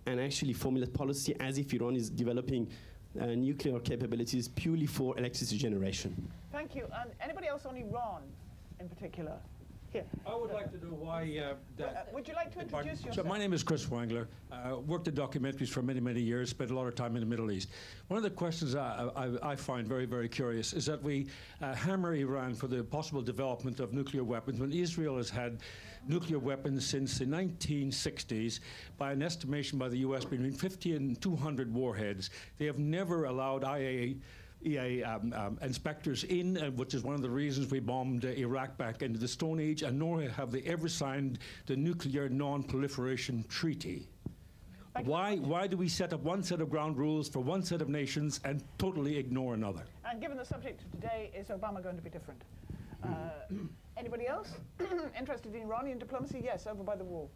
and actually formulate policy as if Iran is developing nuclear capabilities purely for electricity generation? Thank you. And anybody else on Iran in particular? Here. I would like to know why Would you like to introduce yourself? So my name is Chris Wangler. Worked in documentaries for many, many years, spent a lot of time in the Middle East. One of the questions I find very, very curious is that we hammer Iran for the possible development of nuclear weapons when Israel has had nuclear weapons since the 1960s, by an estimation by the US between 50 and 200 warheads. They have never allowed IAEA inspectors in, which is one of the reasons we bombed Iraq back into the Stone Age, and nor have they ever signed the Nuclear Non-Proliferation Treaty. Why do we set up one set of ground rules for one set of nations and totally ignore another? And given the subject of today, is Obama going to be different? Anybody else interested in Iranian diplomacy? Yes, over by the wall.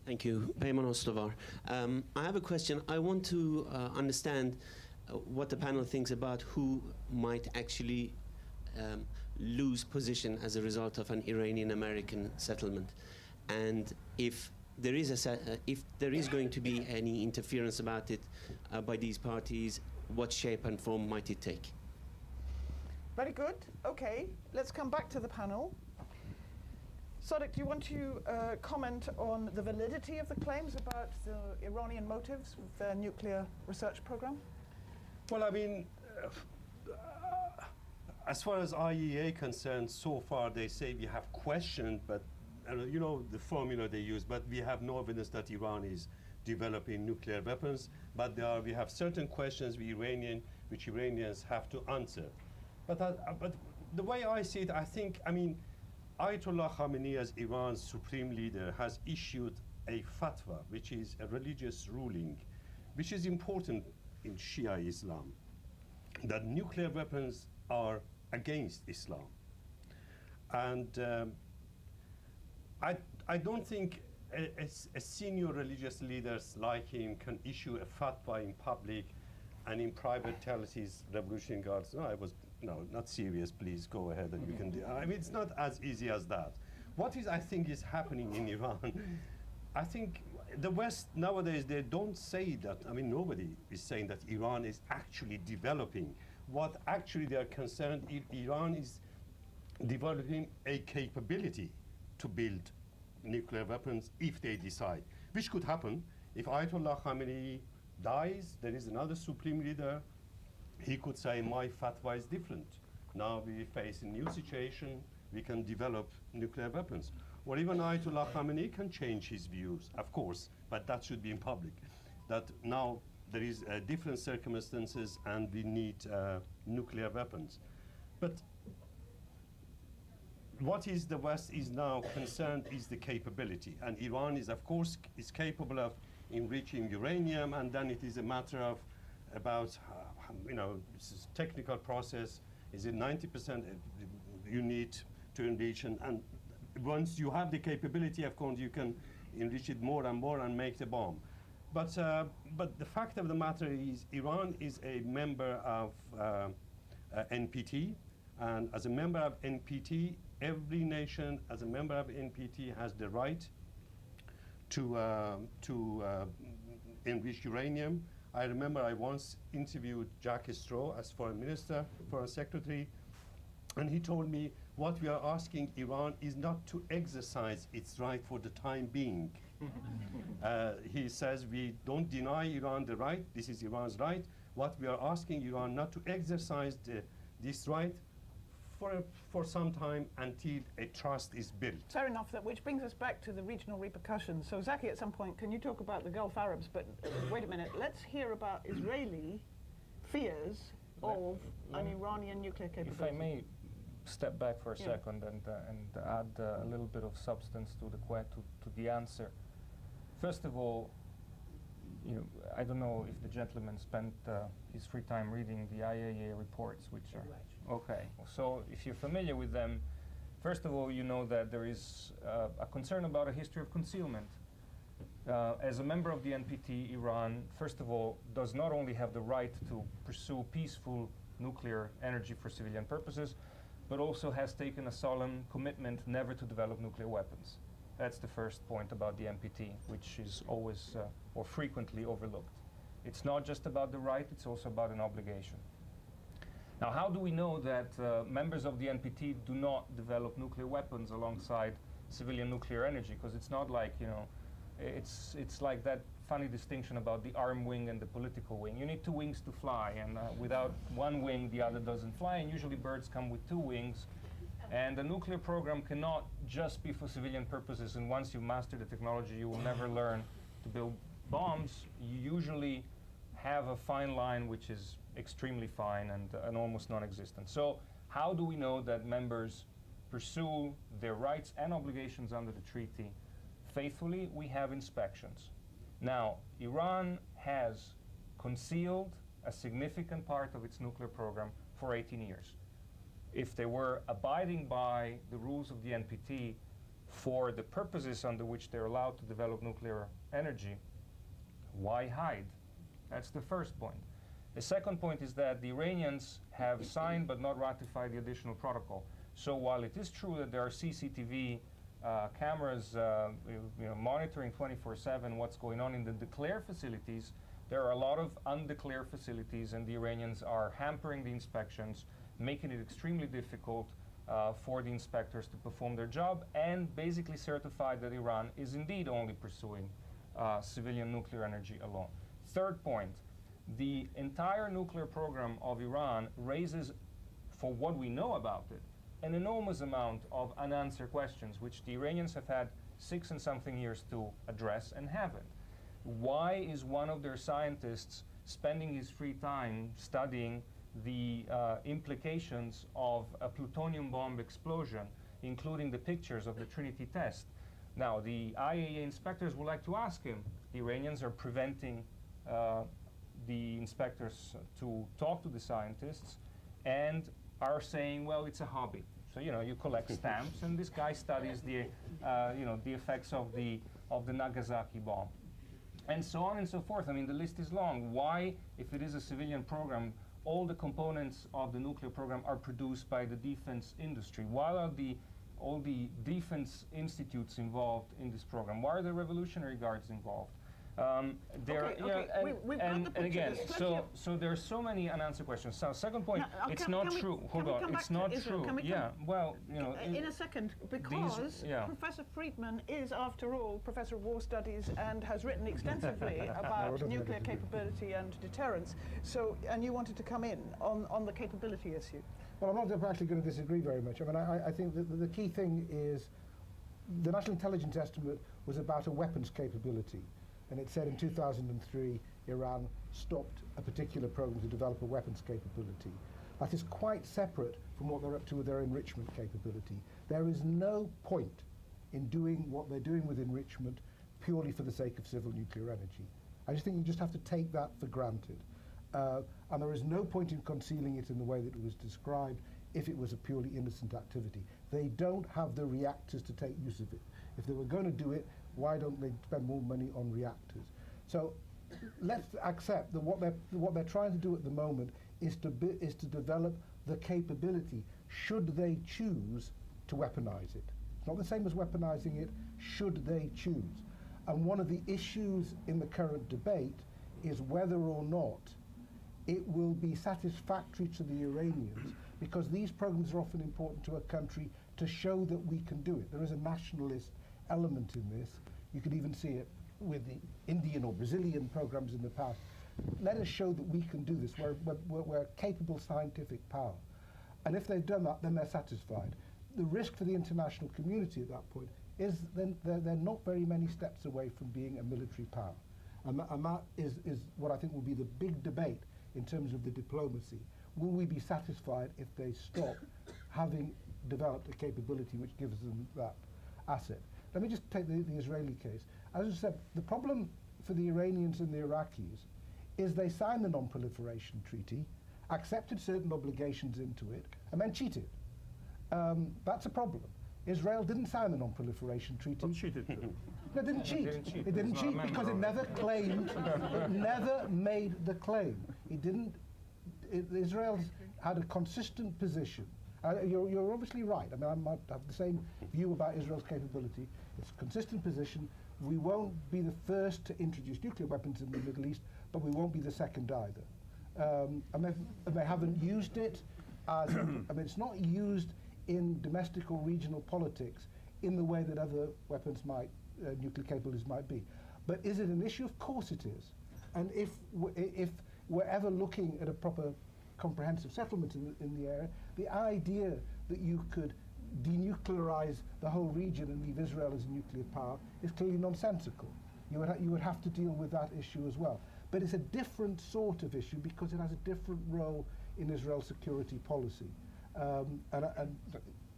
Thank you. Payman Ostovar. I have a question. I want to understand what the panel thinks about who might actually lose position as a result of an Iranian-American settlement, and if there is going to be any interference about it by these parties, what shape and form might it take? Very good. Okay, let's come back to the panel. Sadiq, do you want to comment on the validity of the claims about the Iranian motives with their nuclear research program? Well, I mean, as far as IAEA concerned, so far they say we have questioned, but you know the formula they use, but we have no evidence that Iran is developing nuclear weapons. But we have certain questions which Iranians have to answer. But the way I see it, I mean, Ayatollah Khamenei, as Iran's supreme leader, has issued a fatwa, which is a religious ruling, which is important in Shia Islam, that nuclear weapons are against Islam. And I don't think a senior religious leader like him can issue a fatwa in public and in private tell his Revolutionary Guards, no, not serious, please go ahead and you can do. I mean, it's not as easy as that. What I think is happening in Iran, I think the West nowadays, they don't say that. I mean, nobody is saying that Iran is actually developing. What actually they are concerned, Iran is developing a capability to build nuclear weapons if they decide, which could happen. If Ayatollah Khamenei dies, there is another supreme leader. He could say, my fatwa is different. Now we face a new situation, we can develop nuclear weapons. Or even Ayatollah Khamenei can change his views, of course, but that should be in public. That now there is different circumstances and we need nuclear weapons. But what is the West is now concerned is the capability. And Iran is, of course, is capable of enriching uranium, and then it is a matter of about this is technical process. Is it 90% you need to enrich? And once you have the capability, of course, you can enrich it more and more and make the bomb. But the fact of the matter is Iran is a member of NPT. And as a member of NPT, every nation as a member of NPT has the right to enrich uranium. I remember I once interviewed Jack Straw as foreign minister, foreign secretary, and he told me what we are asking Iran is not to exercise its right for the time being. He says we don't deny Iran the right, this is Iran's right. What we are asking Iran not to exercise this right for some time until a trust is built. Fair enough, which brings us back to the regional repercussions. So Zaki, at some point, can you talk about the Gulf Arabs? But wait a minute, let's hear about Israeli fears of an Iranian nuclear capability. If I may step back for a second and add a little bit of substance to the answer. First of all, I don't know if the gentleman spent his free time reading the IAEA reports, which are okay. So if you're familiar with them, first of all, you know that there is a concern about a history of concealment. As a member of the NPT, Iran, first of all, does not only have the right to pursue peaceful nuclear energy for civilian purposes, but also has taken a solemn commitment never to develop nuclear weapons. That's the first point about the NPT, which is always or frequently overlooked. It's not just about the right, it's also about an obligation. Now, how do we know that members of the NPT do not develop nuclear weapons alongside civilian nuclear energy? Because it's not like, you know, it's like that funny distinction about the arm wing and the political wing. You need two wings to fly, and without one wing, the other doesn't fly, and usually birds come with two wings. And the nuclear program cannot just be for civilian purposes, and once you master the technology, you will never learn to build bombs. You usually have a fine line which is extremely fine and almost non-existent. So how do we know that members pursue their rights and obligations under the treaty faithfully? We have inspections. Now, Iran has concealed a significant part of its nuclear program for 18 years. If they were abiding by the rules of the NPT for the purposes under which they're allowed to develop nuclear energy, why hide? That's the first point. The second point is that the Iranians have signed but not ratified the additional protocol. So while it is true that there are CCTV cameras monitoring 24/7 what's going on in the declared facilities, there are a lot of undeclared facilities, and the Iranians are hampering the inspections, making it extremely difficult for the inspectors to perform their job, and basically certify that Iran is indeed only pursuing civilian nuclear energy alone. Third point, the entire nuclear program of Iran raises, for what we know about it, an enormous amount of unanswered questions, which the Iranians have had 6 and something years to address and haven't. Why is one of their scientists spending his free time studying the implications of a plutonium bomb explosion, including the pictures of the Trinity test? Now, the IAEA inspectors would like to ask him. The Iranians are preventing the inspectors to talk to the scientists and are saying, well, it's a hobby. So, you know, you collect stamps, and this guy studies the effects of the Nagasaki bomb, and so on and so forth. I mean, the list is long. Why, if it is a civilian program, all the components of the nuclear program are produced by the defense industry? Why are all the defense institutes involved in this program? Why are the Revolutionary Guards involved? And again, so there are so many unanswered questions. So, second point, it's not true. Hold on, it's not true. Yeah, well, you know. In a second, because Professor Freedman is, after all, Professor of War Studies and has written extensively about nuclear capability and deterrence. So, and you wanted to come in on the capability issue. Well, I'm not actually going to disagree very much. I mean, I think that the key thing is the National Intelligence Estimate was about a weapons capability. And it said in 2003, Iran stopped a particular program to develop a weapons capability. That is quite separate from what they're up to with their enrichment capability. There is no point in doing what they're doing with enrichment purely for the sake of civil nuclear energy. I just think you just have to take that for granted. And there is no point in concealing it in the way that it was described if it was a purely innocent activity. They don't have the reactors to take use of it. If they were going to do it, why don't they spend more money on reactors? So let's accept that what they're trying to do at the moment is to develop the capability should they choose to weaponize it. It's not the same as weaponizing it, should they choose. And one of the issues in the current debate is whether or not it will be satisfactory to the Iranians, because these programs are often important to a country to show that we can do it. There is a nationalist element in this. You could even see it with the Indian or Brazilian programs in the past. Let us show that we can do this. We're capable scientific power. And if they've done that, then they're satisfied. The risk for the international community at that point is then they're not very many steps away from being a military power. And that is what I think will be the big debate in terms of the diplomacy. Will we be satisfied if they stop having developed a capability which gives them that asset? Let me just take the Israeli case. As I said, the problem for the Iranians and the Iraqis is they signed the non-proliferation treaty, accepted certain obligations into it, and then cheated. That's a problem. Israel didn't sign the Non-Proliferation Treaty. But cheated too. No, it didn't cheat. didn't cheat. It didn't It's not a cheat member because it of it. never claimed, it never made the claim. It didn't, Israel had a consistent position. You're obviously right. I mean, I might have the same view about Israel's capability. It's a consistent position. We won't be the first to introduce nuclear weapons in the Middle East, but we won't be the second either. And they haven't used it as, I mean, it's not used in domestic or regional politics in the way that other weapons might, nuclear capabilities might be. But is it an issue? Of course it is. And if we're ever looking at a proper comprehensive settlement in the area, the idea that you could denuclearize the whole region and leave Israel as a nuclear power is clearly nonsensical. You would have to deal with that issue as well. But it's a different sort of issue because it has a different role in Israel's security policy.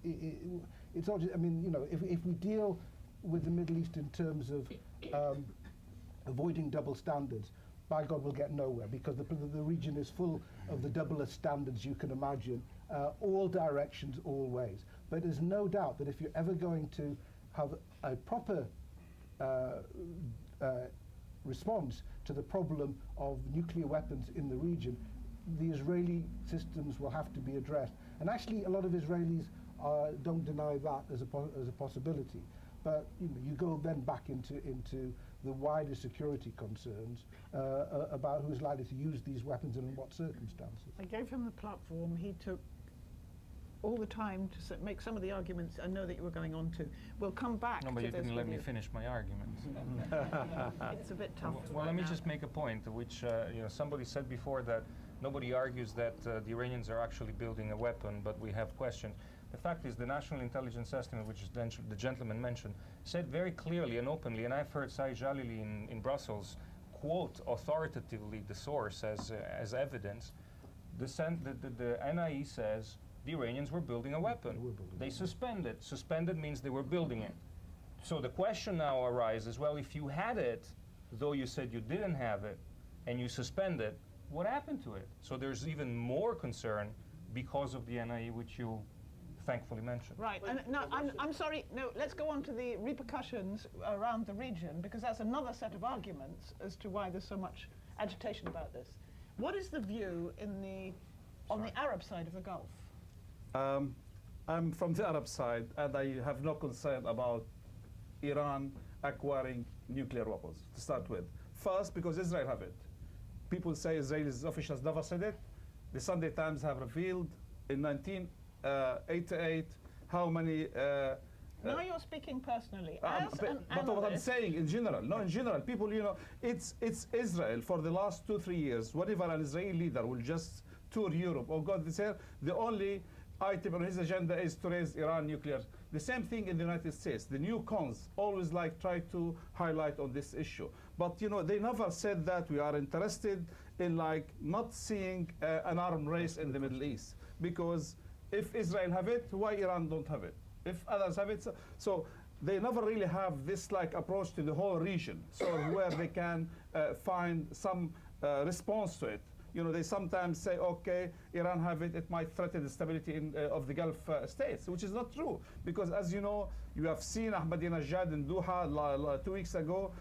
It's not just, I mean, you know, if we deal with the Middle East in terms of avoiding double standards, by God, we'll get nowhere because the region is full of the doublest standards you can imagine, all directions, all ways. But there's no doubt that if you're ever going to have a proper response to the problem of nuclear weapons in the region, the Israeli systems will have to be addressed. And actually, a lot of Israelis don't deny that as a possibility. But you know, you go then back into the wider security concerns about who's likely to use these weapons and in what circumstances. I gave him the platform. He took all the time to make some of the arguments I know that you were going on to. We'll come back No, to but you this didn't let with me you. finish my argument. It's a bit tough. Well, right let me now. just make a point, which you know, somebody said before that nobody argues that the Iranians are actually building a weapon, but we have questions. The fact is, the National Intelligence Estimate, which is the gentleman mentioned, said very clearly and openly, and I've heard Saeed Jalili in Brussels quote authoritatively the source as evidence. The NIE says the Iranians were building a weapon. They suspended. Suspended means they were building it. So the question now arises, well, if you had it, though you said you didn't have it, and you suspended, what happened to it? So there's even more concern because of the NIE, which you thankfully mentioned. Right, and no, I'm sorry, no, let's go on to the repercussions around the region, because that's another set of arguments as to why there's so much agitation about this. What is the view on the Arab side of the Gulf? I'm from the Arab side, and I have no concern about Iran acquiring nuclear weapons, to start with. First, because Israel have it. People say Israeli officials never said it. The Sunday Times have revealed in 1988 how many... Now you're speaking personally. As but an what I'm analyst, saying in general, no, in general, people, you know, it's Israel for the last 2-3 years. Whenever an Israeli leader will just tour Europe or go this here, the only item on his agenda is to raise Iran nuclear. The same thing in the United States. The new cons always like try to highlight on this issue. But you know, they never said that we are interested in like not seeing an arms race in the Middle East. Because if Israel have it, why Iran don't have it? If others have it, so they never really have this like approach to the whole region. So where they can find some response to it. You know, they sometimes say, okay, Iran have it, it might threaten the stability of the Gulf states, which is not true. Because as you know, you have seen Ahmadinejad in Doha 2 weeks ago.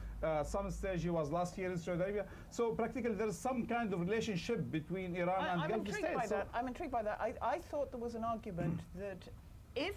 Some stage he was last year in Saudi Arabia. So practically there is some kind of relationship between Iran and Gulf states. I'm intrigued by that. I thought there was an argument that if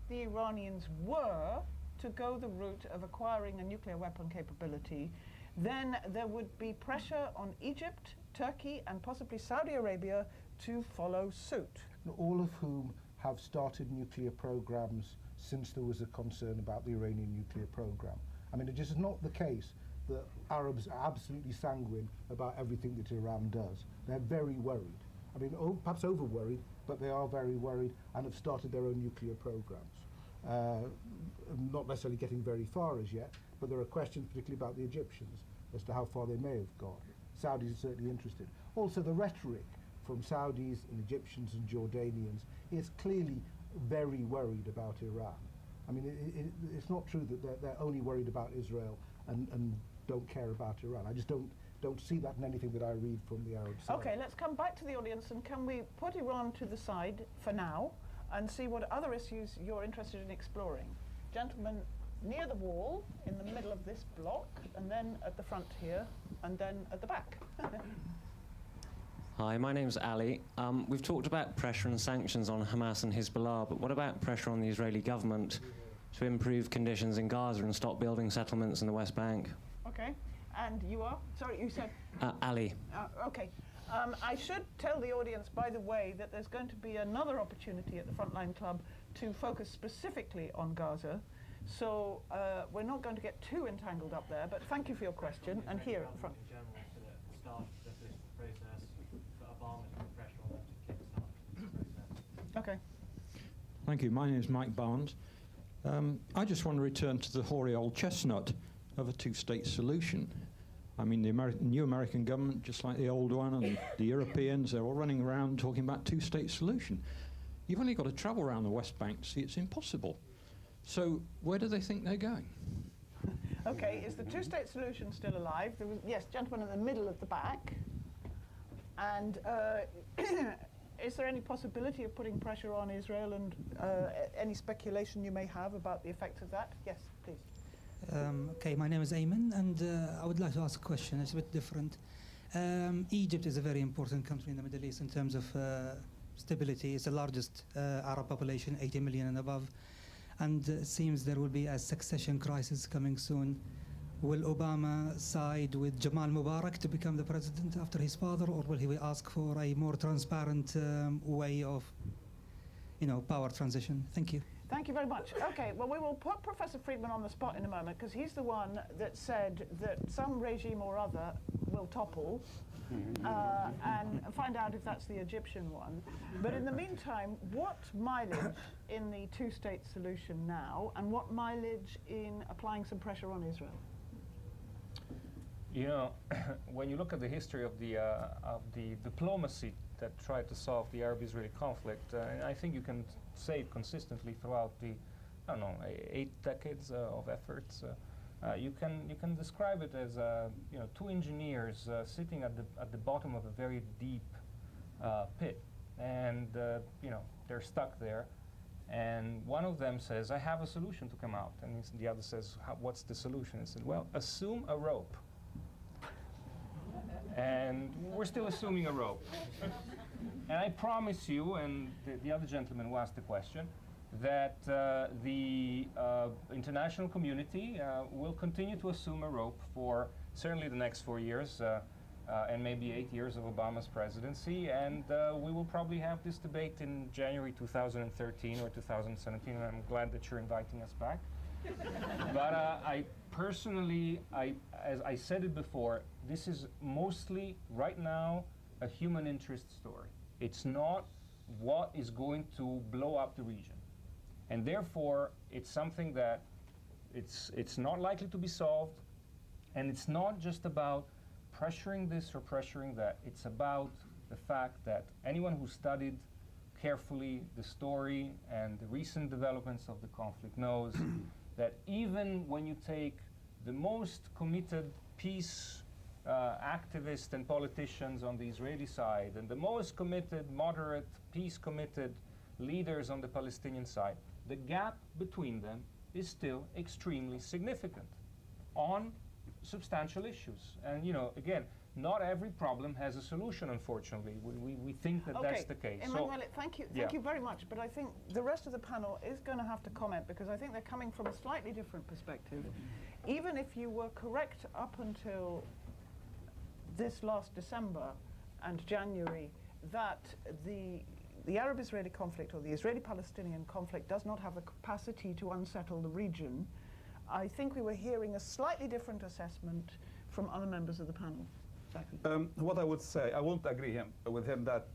the Iranians were to go the route of acquiring a nuclear weapon capability, then there would be pressure on Egypt, Turkey, and possibly Saudi Arabia to follow suit. All of whom have started nuclear programs since there was a concern about the Iranian nuclear program. I mean, it just is not the case that Arabs are absolutely sanguine about everything that Iran does. They're very worried. I mean, perhaps over worried, but they are very worried and have started their own nuclear programs. Not necessarily getting very far as yet, but there are questions particularly about the Egyptians as to how far they may have gone. Saudis are certainly interested. Also, the rhetoric from Saudis and Egyptians and Jordanians is clearly very worried about Iran. I mean, it's not true that they're only worried about Israel and don't care about Iran. I just don't see that in anything that I read from the Arab side. Okay, let's come back to the audience, and can we put Iran to the side for now and see what other issues you're interested in exploring. Gentlemen near the wall, in the middle of this block, and then at the front here, and then at the back. Hi, my name's Ali. We've talked about pressure and sanctions on Hamas and Hezbollah, but what about pressure on the Israeli government to improve conditions in Gaza and stop building settlements in the West Bank? Okay, and you are? Sorry, you said? Ali. Okay. I should tell the audience, by the way, that there's going to be another opportunity at the Frontline Club to focus specifically on Gaza. So we're not going to get too entangled up there, but thank you for your question. And here at the front. In general, to start the political process, for Obama to put pressure on them to kickstart this process. Okay. Thank you. My name is Mike Barnes. I just want to return to the hoary old chestnut of a two-state solution. I mean, the new American government, just like the old one, and the Europeans, they're all running around talking about two-state solution. You've only got to travel around the West Bank to see it's impossible. So where do they think they're going? Okay, is the two-state solution still alive? There was, yes, gentleman in the middle at the back. And is there any possibility of putting pressure on Israel, and any speculation you may have about the effects of that? Yes, please. Okay, my name is Ayman, and I would like to ask a question. It's a bit different. Egypt is a very important country in the Middle East in terms of stability. It's the largest Arab population, 80 million and above. And it seems there will be a succession crisis coming soon. Will Obama side with Jamal Mubarak to become the president after his father, or will he ask for a more transparent way of, power transition? Thank you. Thank you very much. Okay, well, we will put Professor Freedman on the spot in a moment, because he's the one that said that some regime or other will topple, and find out if that's the Egyptian one. But in the meantime, what mileage in the two-state solution now, and what mileage in applying some pressure on Israel? You know, when you look at the history of the diplomacy that tried to solve the Arab-Israeli conflict, I think you can say it consistently throughout the, 8 decades of efforts. You can describe it as two engineers sitting at the bottom of a very deep pit, and they're stuck there. And one of them says, "I have a solution to come out," and the other says, "What's the solution?" He said, "Well, assume a rope." And we're still assuming a rope. And I promise you, and the other gentleman who asked the question, that the international community will continue to assume a rope for certainly the next 4 years, and maybe 8 years of Obama's presidency, and we will probably have this debate in January 2013 or 2017, and I'm glad that you're inviting us back. But I personally, as I said it before, this is mostly, right now, a human interest story. It's not what is going to blow up the region. And therefore, it's something that it's not likely to be solved, and it's not just about pressuring this or pressuring that. It's about the fact that anyone who studied carefully the story and the recent developments of the conflict knows that even when you take the most committed peace activists and politicians on the Israeli side and the most committed, moderate, peace-committed leaders on the Palestinian side, the gap between them is still extremely significant on substantial issues. And, again, not every problem has a solution, unfortunately. We think that that's the case. Emanuele, thank you. Thank you very much. But I think the rest of the panel is going to have to comment, because I think they're coming from a slightly different perspective. Even if you were correct up until this last December and January, that the Arab-Israeli conflict or the Israeli-Palestinian conflict does not have the capacity to unsettle the region, I think we were hearing a slightly different assessment from other members of the panel. What I would say, I won't agree with him that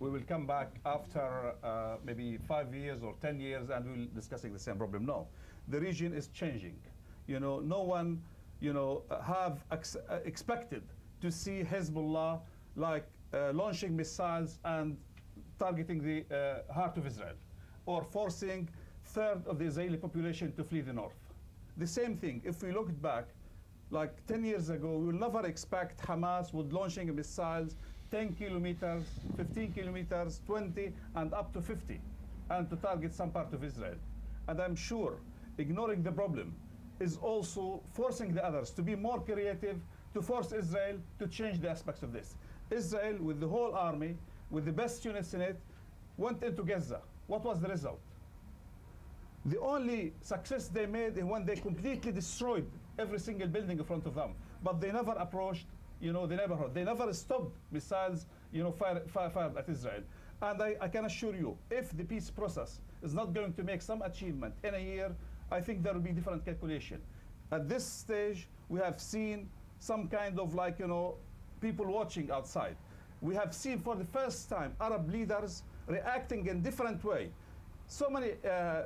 we will come back after maybe 5 years or 10 years and we'll discussing the same problem. No, the region is changing. No one, have expected to see Hezbollah launching missiles and targeting the heart of Israel, or forcing a third of the Israeli population to flee the north. The same thing, if we looked back, 10 years ago, we will never expect Hamas would launching missiles 10 kilometers, 15 kilometers, 20, and up to 50. and to target some part of Israel. And I'm sure ignoring the problem is also forcing the others to be more creative, to force Israel to change the aspects of this. Israel, with the whole army, with the best units in it, went into Gaza. What was the result? The only success they made is when they completely destroyed every single building in front of them. But they never approached, the neighborhood. They never stopped missiles, fired at Israel. And I can assure you, if the peace process is not going to make some achievement in a year, I think there will be different calculation. At this stage, we have seen some kind of people watching outside. We have seen for the first time Arab leaders reacting in different way. So many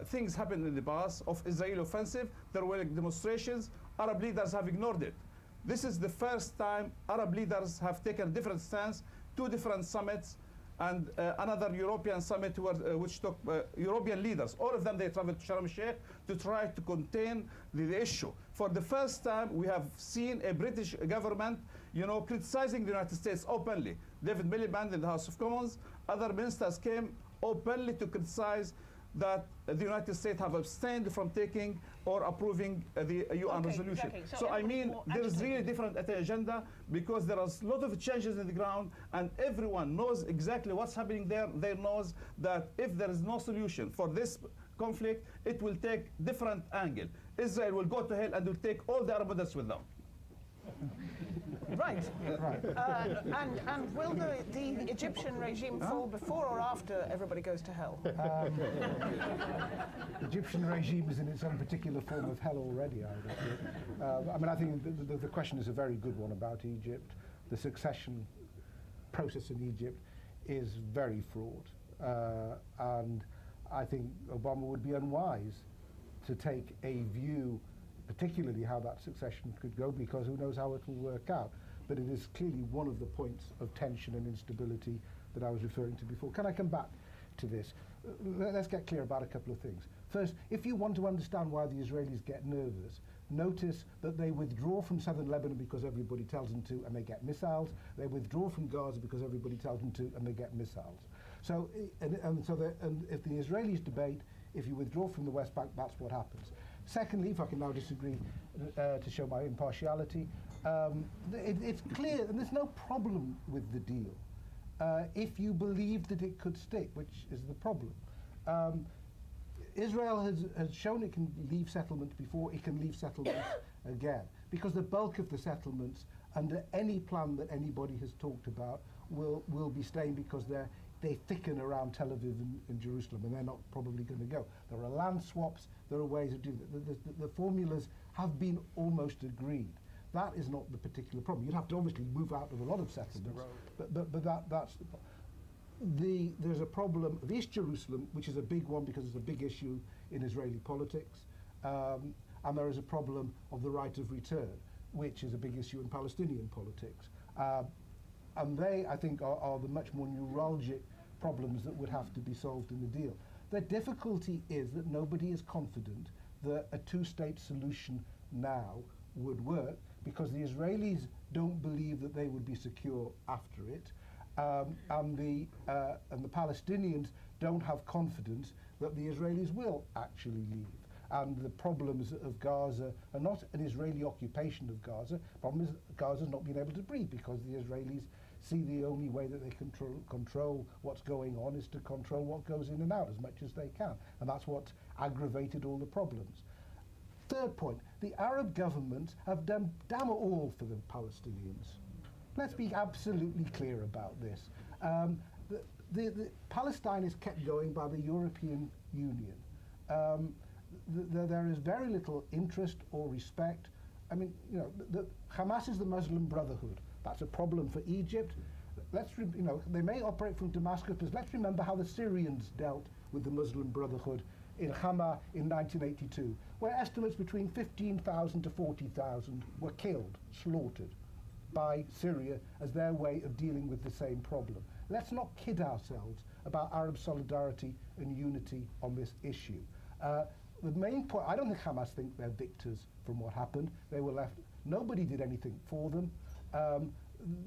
things happened in the past of Israeli offensive. There were demonstrations. Arab leaders have ignored it. This is the first time Arab leaders have taken a different stance, 2 different summits, and another European summit which took European leaders. All of them, they traveled to Sharm el-Sheikh to try to contain the issue. For the first time, we have seen a British government, criticizing the United States openly. David Miliband in the House of Commons, other ministers came openly to criticize that the United States have abstained from taking or approving the UN resolution. Exactly. So I mean, there is agitated. really different agenda because there are a lot of changes in the ground and everyone knows exactly what's happening there. They knows that if there is no solution for this conflict, it will take different angle. Israel will go to hell and will take all the Arab models with them. Right. And will the Egyptian regime fall before or after everybody goes to hell? The Egyptian regime is in its own particular form of hell already, I would think. I think the question is a very good one about Egypt. The succession process in Egypt is very fraught. And I think Obama would be unwise to take a view, particularly how that succession could go, because who knows how it will work out. But it is clearly one of the points of tension and instability that I was referring to before. Can I come back to this? Let's get clear about a couple of things. First, if you want to understand why the Israelis get nervous, notice that they withdraw from southern Lebanon because everybody tells them to and they get missiles. They withdraw from Gaza because everybody tells them to and they get missiles. So, and if the Israelis debate, if you withdraw from the West Bank, that's what happens. Secondly, if I can now disagree to show my impartiality, it's clear, and there's no problem with the deal, if you believe that it could stick, which is the problem. Israel has shown it can leave settlements before, it can leave settlements again, because the bulk of the settlements, under any plan that anybody has talked about, will be staying because they thicken around Tel Aviv and Jerusalem, and they're not probably going to go. There are land swaps, there are ways of doing it. The formulas have been almost agreed. That is not the particular problem. You'd have to obviously move out of a lot of settlements, but that's the problem. There's a problem of East Jerusalem, which is a big one because it's a big issue in Israeli politics, and there is a problem of the right of return, which is a big issue in Palestinian politics. And they, I think, are the much more neuralgic problems that would have to be solved in the deal. The difficulty is that nobody is confident that a two-state solution now would work, because the Israelis don't believe that they would be secure after it, and the Palestinians don't have confidence that the Israelis will actually leave. And the problems of Gaza are not an Israeli occupation of Gaza. The problem is Gaza's not being able to breathe because the Israelis see the only way that they control what's going on is to control what goes in and out as much as they can. And that's what's aggravated all the problems. Third point, the Arab governments have done damn all for the Palestinians. Let's be absolutely clear about this. The Palestine is kept going by the European Union. There is very little interest or respect. I mean, Hamas is the Muslim Brotherhood. That's a problem for Egypt. They may operate from Damascus, but let's remember how the Syrians dealt with the Muslim Brotherhood in Hama in 1982, where estimates between 15,000 to 40,000 were killed, slaughtered by Syria as their way of dealing with the same problem. Let's not kid ourselves about Arab solidarity and unity on this issue. The main point, I don't think Hamas think they're victors from what happened. They were left, nobody did anything for them.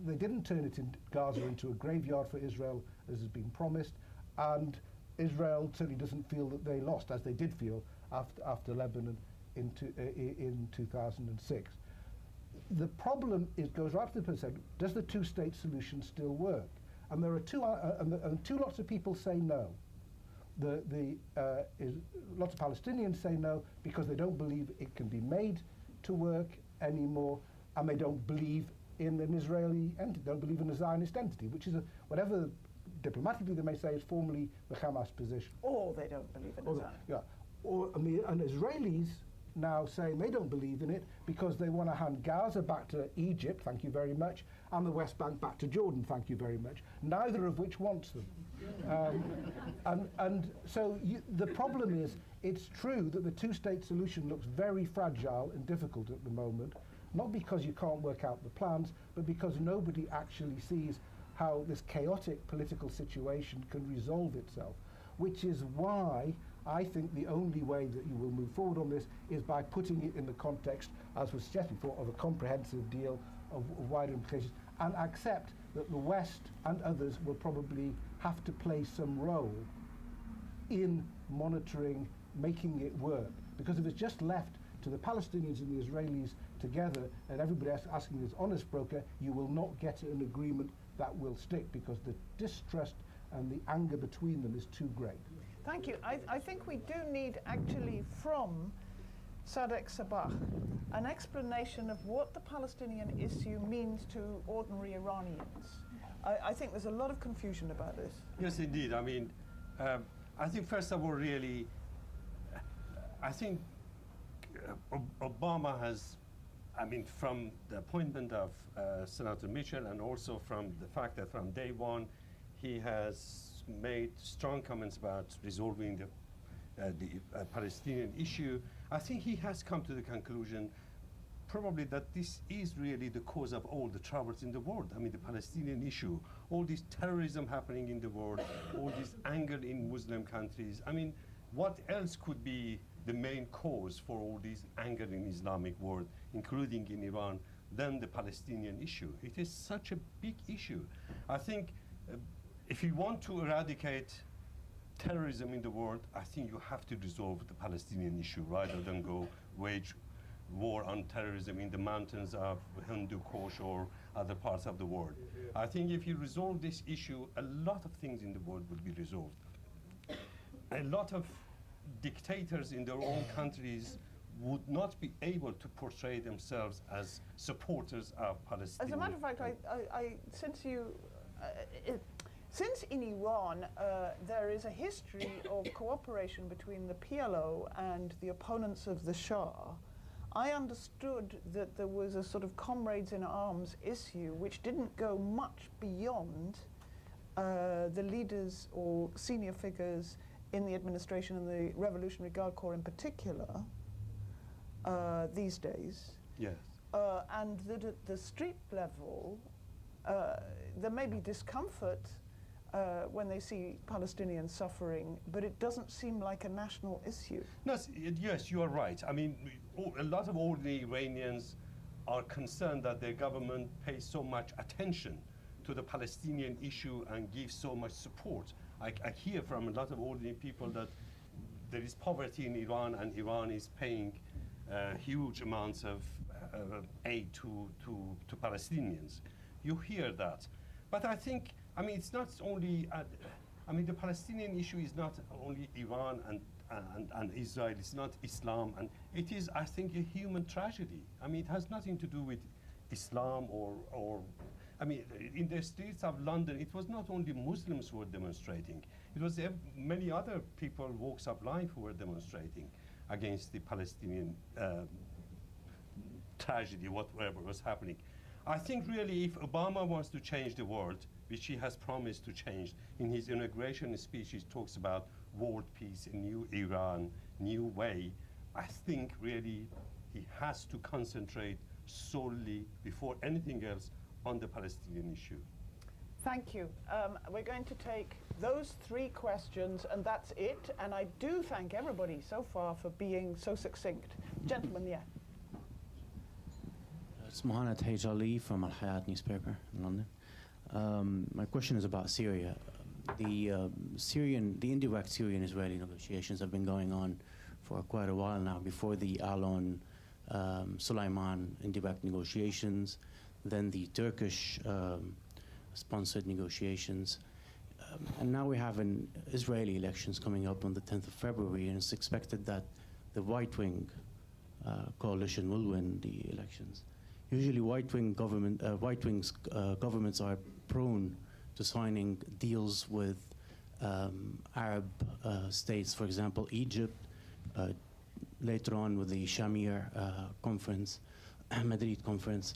They didn't turn it in Gaza into a graveyard for Israel, as has been promised, and Israel certainly doesn't feel that they lost, as they did feel after Lebanon in 2006. The problem goes right to the percent. Does the two-state solution still work? And there are two lots of people say no. Lots of Palestinians say no because they don't believe it can be made to work anymore, and they don't believe in an Israeli entity, don't believe in a Zionist entity, which is whatever diplomatically they may say is formally the Hamas position. Or they don't believe in a Zionist. Yeah. And Israelis now saying they don't believe in it because they want to hand Gaza back to Egypt, thank you very much, and the West Bank back to Jordan, thank you very much, neither of which wants them. And so the problem is, it's true that the two-state solution looks very fragile and difficult at the moment, not because you can't work out the plans, but because nobody actually sees how this chaotic political situation can resolve itself, which is why I think the only way that you will move forward on this is by putting it in the context, as was suggested before, of a comprehensive deal of wider implications, and accept that the West and others will probably have to play some role in monitoring, making it work. Because if it's just left to the Palestinians and the Israelis together and everybody else asking this honest broker, you will not get an agreement that will stick because the distrust and the anger between them is too great. Thank you. I think we do need actually from Sadek Sabah an explanation of what the Palestinian issue means to ordinary Iranians. I think there's a lot of confusion about this. Yes, indeed. I mean, I think first of all, really, I think Obama has, I mean, from the appointment of Senator Mitchell and also from the fact that from day one, he has made strong comments about resolving the Palestinian issue. I think he has come to the conclusion probably that this is really the cause of all the troubles in the world. I mean, the Palestinian issue, all this terrorism happening in the world, all this anger in Muslim countries. I mean, what else could be the main cause for all this anger in Islamic world, including in Iran, than the Palestinian issue? It is such a big issue. I think if you want to eradicate terrorism in the world, I think you have to resolve the Palestinian issue rather than go wage war on terrorism in the mountains of Hindu Kush or other parts of the world. I think if you resolve this issue, a lot of things in the world will be resolved. A lot of dictators in their own countries would not be able to portray themselves as supporters of Palestine. As a matter of fact, since in Iran there is a history of cooperation between the PLO and the opponents of the Shah, I understood that there was a sort of comrades in arms issue which didn't go much beyond the leaders or senior figures in the administration and the Revolutionary Guard Corps in particular these days. Yes. And that at the street level, there may be discomfort when they see Palestinians suffering, but it doesn't seem like a national issue. No, yes, you are right. I mean, a lot of ordinary Iranians are concerned that their government pays so much attention to the Palestinian issue and gives so much support. I hear from a lot of ordinary people that there is poverty in Iran and Iran is paying huge amounts of aid to Palestinians. You hear that. But I think, I mean, it's not only, I mean, the Palestinian issue is not only Iran and Israel, it's not Islam, and it is, I think, a human tragedy. I mean, it has nothing to do with Islam or I mean, in the streets of London, it was not only Muslims who were demonstrating, it was many other people, walks of life, who were demonstrating against the Palestinian tragedy, whatever was happening. I think really if Obama wants to change the world, which he has promised to change, in his inauguration speech he talks about world peace, a new Iran, new way, I think really he has to concentrate solely, before anything else, on the Palestinian issue. Thank you. We're going to take those 3 questions, and that's it. And I do thank everybody so far for being so succinct. Gentlemen, yeah. It's Mohamed Haj Ali from Al Hayat newspaper in London. My question is about Syria. the indirect Syrian-Israeli negotiations have been going on for quite a while now, before the Alon Suleiman indirect negotiations, then the Turkish sponsored negotiations. And now we have an Israeli elections coming up on the 10th of February, and it's expected that the right-wing coalition will win the elections. Usually governments are prone to signing deals with Arab states, for example, Egypt, later on with the Shamir conference, Madrid conference.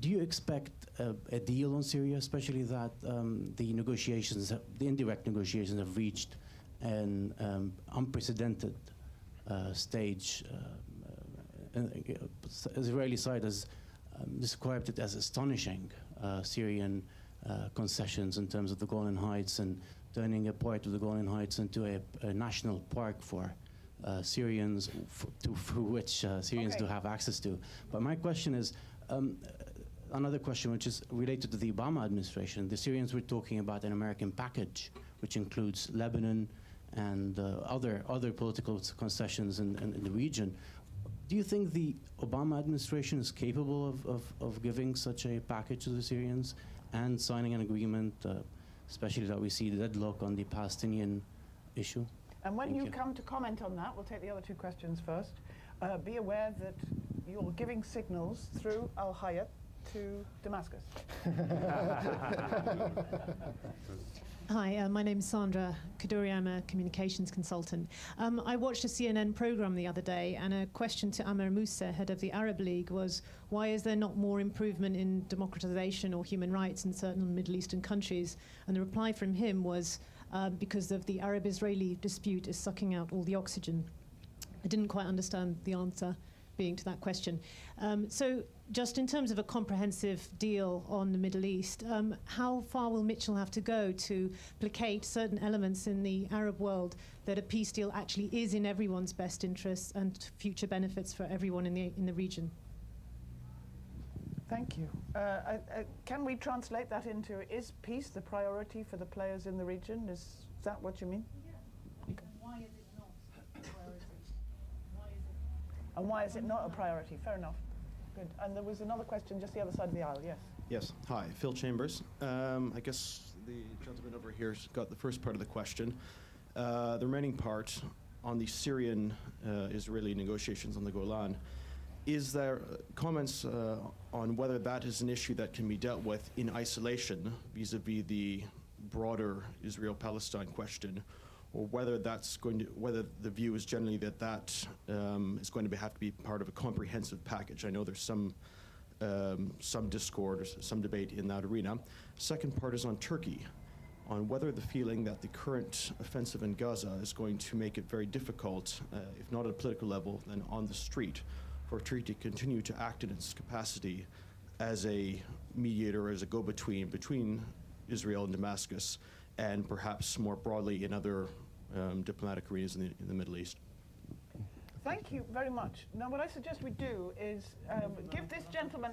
Do you expect a deal on Syria, especially that the negotiations, the indirect negotiations, have reached an unprecedented stage? The Israeli side has described it as astonishing Syrian concessions in terms of the Golan Heights, and turning a part of the Golan Heights into a national park for Syrians, through which Syrians do have access to. But my question is, another question which is related to the Obama administration. The Syrians were talking about an American package, which includes Lebanon and other political concessions in the region. Do you think the Obama administration is capable of giving such a package to the Syrians and signing an agreement, especially that we see the deadlock on the Palestinian issue? And when you come to comment on that, we'll take the other two questions first. Be aware that you're giving signals through Al Hayat to Damascus. Hi, my name's Sandra Kaduri. I'm a communications consultant. I watched a CNN program the other day, and a question to Amer Moussa, head of the Arab League, was why is there not more improvement in democratization or human rights in certain Middle Eastern countries? And the reply from him was because of the Arab-Israeli dispute is sucking out all the oxygen. I didn't quite understand the answer being to that question. So just in terms of a comprehensive deal on the Middle East, how far will Mitchell have to go to placate certain elements in the Arab world that a peace deal actually is in everyone's best interests and future benefits for everyone in the region? Thank you. Can we translate that into, is peace the priority for the players in the region? Is that what you mean? Yeah. Why is it not a priority? And why is it not a priority? Fair enough. Good. And there was another question just the other side of the aisle. Yes. Yes. Hi, Phil Chambers. I guess the gentleman over here's got the first part of the question. The remaining part on the Syrian-Israeli negotiations on the Golan. Is there comments on whether that is an issue that can be dealt with in isolation vis-a-vis the broader Israel-Palestine question, or whether whether the view is generally that is going to have to be part of a comprehensive package? I know there's some discord or some debate in that arena. Second part is on Turkey, on whether the feeling that the current offensive in Gaza is going to make it very difficult, if not at a political level, then on the street, for Turkey to continue to act in its capacity as a mediator, as a go-between between Israel and Damascus, and perhaps more broadly in other diplomatic arenas in the Middle East. Thank you very much. Now, what I suggest we do is give this gentleman,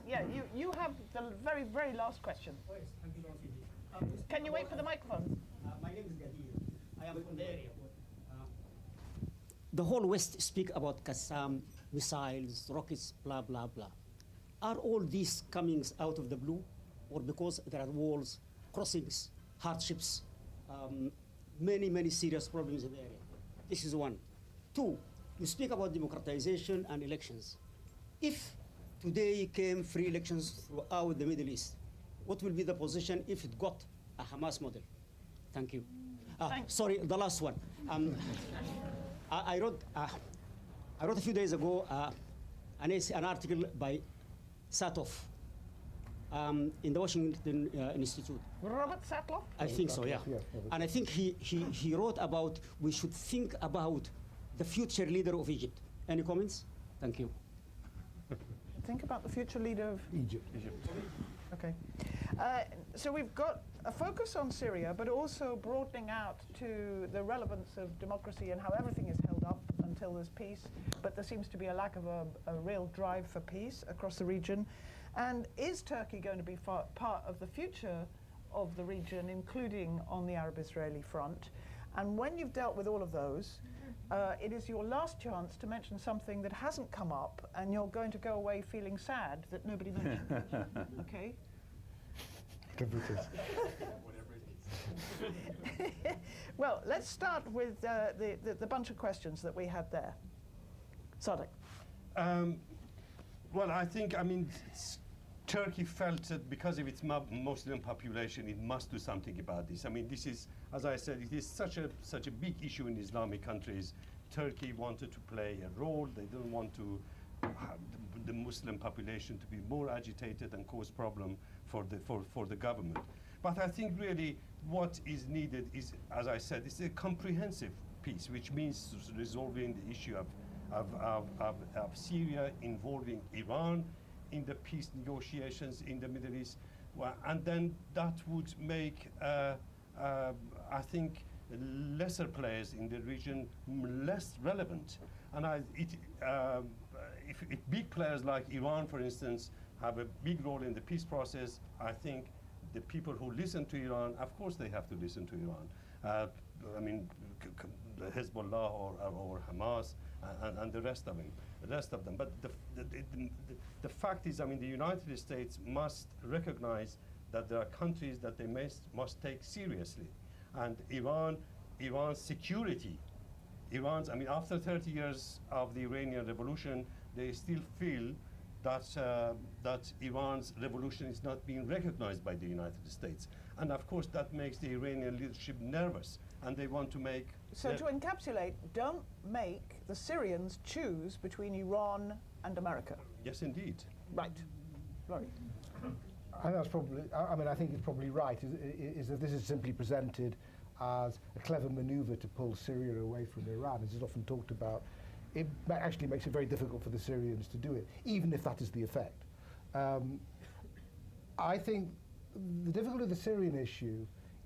you have the very, very last question. Can you wait for the microphone? My name is Gadir. I am from the area. The whole West speak about Qassam, missiles, rockets, blah, blah, blah. Are all these coming out of the blue, or because there are wars, crossings, hardships, many, many serious problems in the area? This is one. Two, you speak about democratization and elections. If today came free elections throughout the Middle East, what will be the position if it got a Hamas model? Thank you. Sorry, the last one. I wrote a few days ago an article by Satov in the Washington Institute. Robert Satloff? I think so, yeah. And I think he wrote about we should think about the future leader of Egypt. Any comments? Thank you. Think about the future leader of Egypt. Okay. So we've got a focus on Syria, but also broadening out to the relevance of democracy and how everything is held up until there's peace. But there seems to be a lack of a real drive for peace across the region. And is Turkey going to be part of the future of the region, including on the Arab-Israeli front. And when you've dealt with all of those, it is your last chance to mention something that hasn't come up, and you're going to go away feeling sad that nobody mentioned it. Okay? Whatever it is. Well, let's start with the bunch of questions that we had there. Sadek. Well, I think, Turkey felt that because of its Muslim population, it must do something about this. This is, as I said, it is such a big issue in Islamic countries. Turkey wanted to play a role. They don't want to have the Muslim population to be more agitated and cause problem for the government. But I think really what is needed is, as I said, it's a comprehensive peace, which means resolving the issue of Syria, involving Iran in the peace negotiations in the Middle East, and then that would make, I think, lesser players in the region less relevant. And if big players like Iran, for instance, have a big role in the peace process, I think the people who listen to Iran, of course they have to listen to Iran. Hezbollah or Hamas and the rest of them. But the fact is, the United States must recognize that there are countries that they must take seriously. And Iran's security, after 30 years of the Iranian Revolution, they still feel that Iran's revolution is not being recognized by the United States. And of course that makes the Iranian leadership nervous, and they want to make... So to encapsulate, don't make the Syrians choose between Iran and America. Yes, indeed. Right. Laurie. I think it's probably right, is that this is simply presented as a clever maneuver to pull Syria away from Iran, as is often talked about. It actually makes it very difficult for the Syrians to do it, even if that is the effect. I think the difficulty of the Syrian issue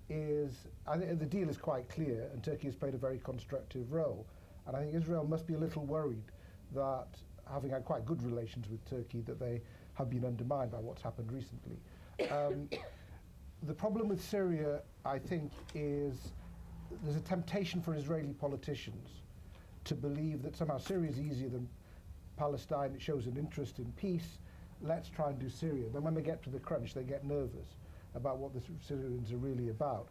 is, I think the deal is quite clear, and Turkey has played a very constructive role. And I think Israel must be a little worried that, having had quite good relations with Turkey, that they have been undermined by what's happened recently. The problem with Syria, I think, is there's a temptation for Israeli politicians to believe that somehow Syria is easier than Palestine. It shows an interest in peace. Let's try and do Syria. Then when they get to the crunch, they get nervous about what the Syrians are really about.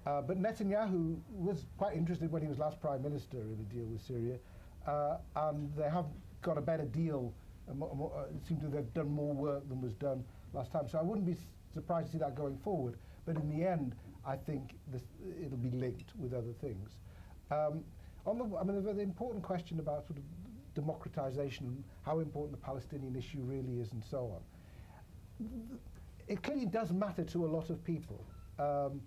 But Netanyahu was quite interested when he was last prime minister in the deal with Syria, and they have got a better deal. It seems to have done more work than was done last time. So I wouldn't be surprised to see that going forward. But in the end, I think it'll be linked with other things. The important question about sort of democratization, how important the Palestinian issue really is, and so on. It clearly does matter to a lot of people, and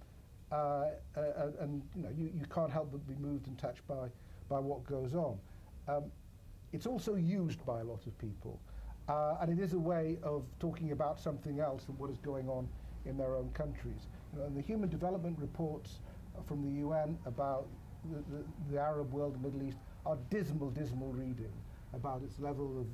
you can't help but be moved and touched by what goes on. It's also used by a lot of people, and it is a way of talking about something else than what is going on in their own countries. And the human development reports from the UN about the Arab world, the Middle East, are dismal reading about its level of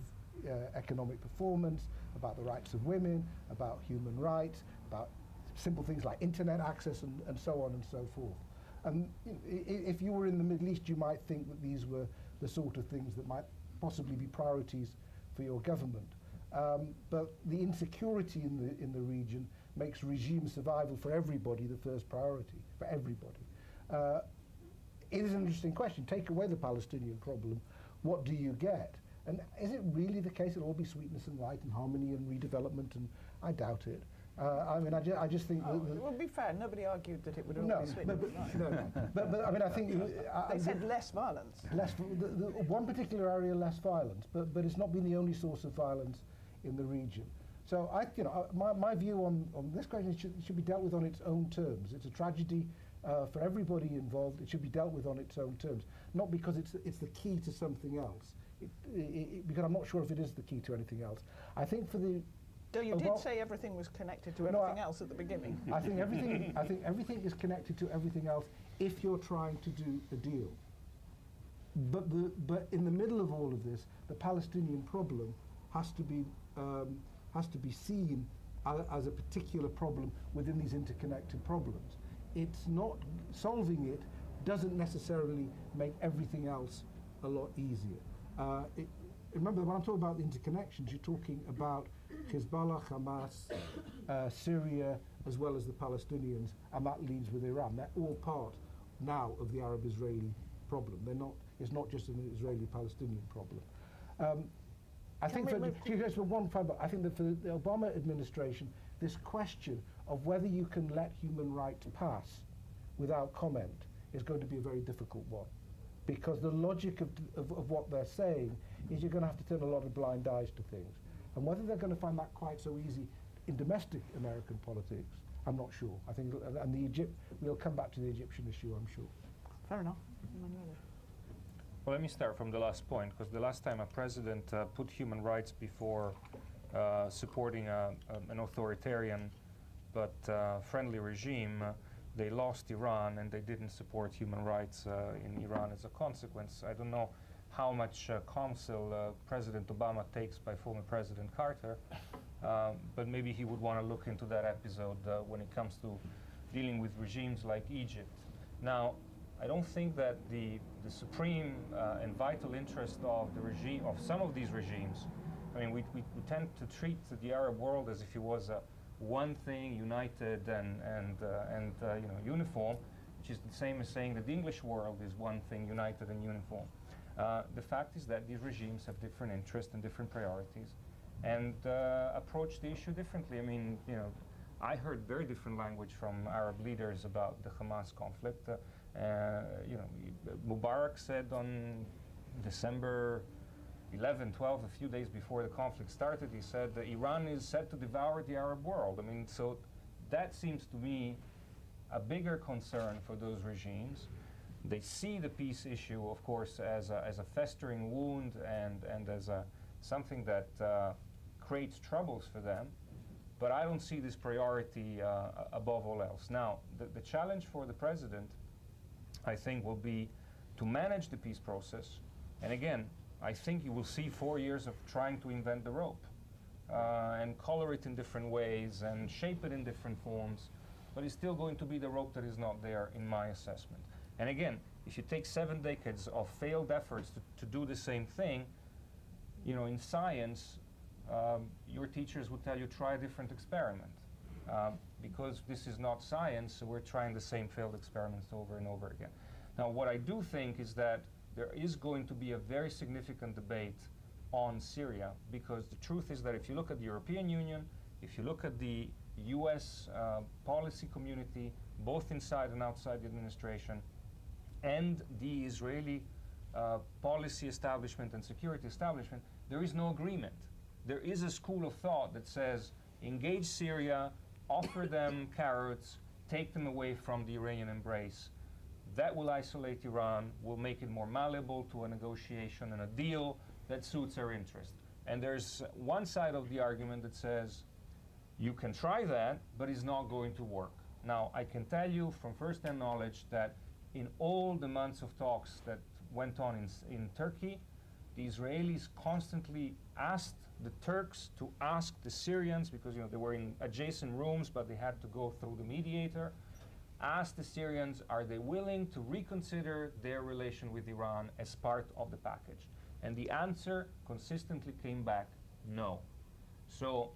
economic performance, about the rights of women, about human rights, about simple things like internet access and so on and so forth. And if you were in the Middle East, you might think that these were the sort of things that might possibly be priorities for your government. But the insecurity in the region makes regime survival for everybody the first priority, for everybody. It is an interesting question. Take away the Palestinian problem, what do you get? And is it really the case it'll all be sweetness and light and harmony and redevelopment? And I doubt it. I just think... it would be fair. Nobody argued that it would all be sweetness and light. But I think... they said less violence. One particular area, less violence, but it's not been the only source of violence in the region. So my view on this question should be dealt with on its own terms. It's a tragedy for everybody involved. It should be dealt with on its own terms, not because it's the key to something else. Because I'm not sure if it is the key to anything else. I think for the... Though you did say everything was connected to everything else at the beginning. I think everything is connected to everything else if you're trying to do a deal. But in the middle of all of this, the Palestinian problem has to be seen as a particular problem within these interconnected problems. It's not, solving it doesn't necessarily make everything else a lot easier. Remember, when I'm talking about the interconnections, you're talking about Hezbollah, Hamas, Syria, as well as the Palestinians, and that leads with Iran. They're all part now of the Arab-Israeli problem. They're not, it's not just an Israeli-Palestinian problem. I think for one final, I think that for the Obama administration, this question of whether you can let human rights pass without comment is going to be a very difficult one, because the logic of what they're saying is you're going to have to turn a lot of blind eyes to things. And whether they're going to find that quite so easy in domestic American politics, I'm not sure. I think, and we'll come back to the Egyptian issue, I'm sure. Fair enough. Emanuele. Well, let me start from the last point, because the last time a president put human rights before supporting an authoritarian but friendly regime, they lost Iran, and they didn't support human rights in Iran as a consequence. I don't know how much counsel President Obama takes by former President Carter, but maybe he would want to look into that episode when it comes to dealing with regimes like Egypt. Now, I don't think that the supreme and vital interest of the regime, of some of these regimes, I mean, we tend to treat the Arab world as if it was one thing, united and uniform, which is the same as saying that the English world is one thing, united and uniform. The fact is that these regimes have different interests and different priorities, and approach the issue differently. I mean, I heard very different language from Arab leaders about the Hamas conflict. Mubarak said on December 11, 12, a few days before the conflict started, he said that Iran is set to devour the Arab world. I mean, so that seems to me a bigger concern for those regimes. They see the peace issue, of course, as a festering wound and as something that creates troubles for them. But I don't see this priority above all else. Now, the challenge for the president, I think, will be to manage the peace process. And again, I think you will see 4 years of trying to invent the rope and color it in different ways and shape it in different forms, but it's still going to be the rope that is not there, in my assessment. And again, if you take 7 decades of failed efforts to do the same thing, in science, your teachers would tell you, try a different experiment. Because this is not science, so we're trying the same failed experiments over and over again. Now, what I do think is that there is going to be a very significant debate on Syria, because the truth is that if you look at the European Union, if you look at the US policy community, both inside and outside the administration, and the Israeli policy establishment and security establishment, there is no agreement. There is a school of thought that says, engage Syria, offer them carrots, take them away from the Iranian embrace. That will isolate Iran, will make it more malleable to a negotiation and a deal that suits our interest. And there's one side of the argument that says, you can try that, but it's not going to work. Now, I can tell you from first-hand knowledge that in all the months of talks that went on in Turkey, the Israelis constantly asked the Turks to ask the Syrians, because they were in adjacent rooms, but they had to go through the mediator, asked the Syrians, are they willing to reconsider their relation with Iran as part of the package? And the answer consistently came back, no. So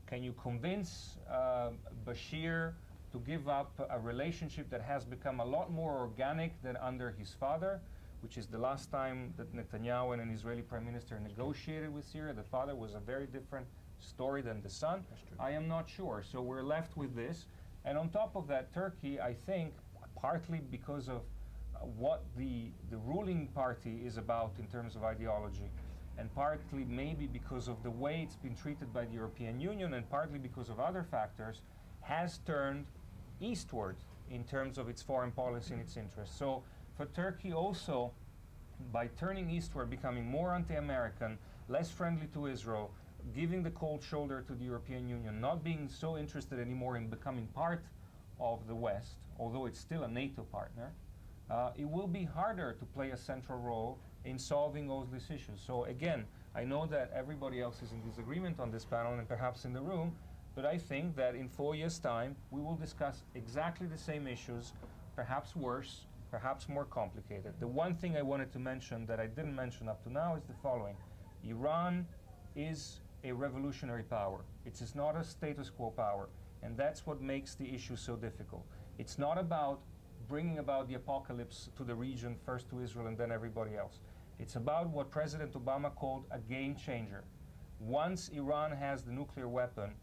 can you convince Bashir to give up a relationship that has become a lot more organic than under his father, which is the last time that Netanyahu and an Israeli prime minister negotiated with Syria? The father was a very different story than the son. I am not sure. So we're left with this. And on top of that, Turkey, I think, partly because of what the ruling party is about in terms of ideology, and partly maybe because of the way it's been treated by the European Union, and partly because of other factors, has turned eastward in terms of its foreign policy and its interests. So for Turkey also, by turning eastward, becoming more anti-American, less friendly to Israel, giving the cold shoulder to the European Union, not being so interested anymore in becoming part of the West, although it's still a NATO partner, it will be harder to play a central role in solving all these issues. So again, I know that everybody else is in disagreement on this panel and perhaps in the room, But I think that in 4 years' time, we will discuss exactly the same issues, perhaps worse, perhaps more complicated. The one thing I wanted to mention that I didn't mention up to now is the following. Iran is a revolutionary power. It is not a status quo power, and that's what makes the issue so difficult. It's not about bringing about the apocalypse to the region, first to Israel and then everybody else. It's about what President Obama called a game changer. Once Iran has the nuclear weapon,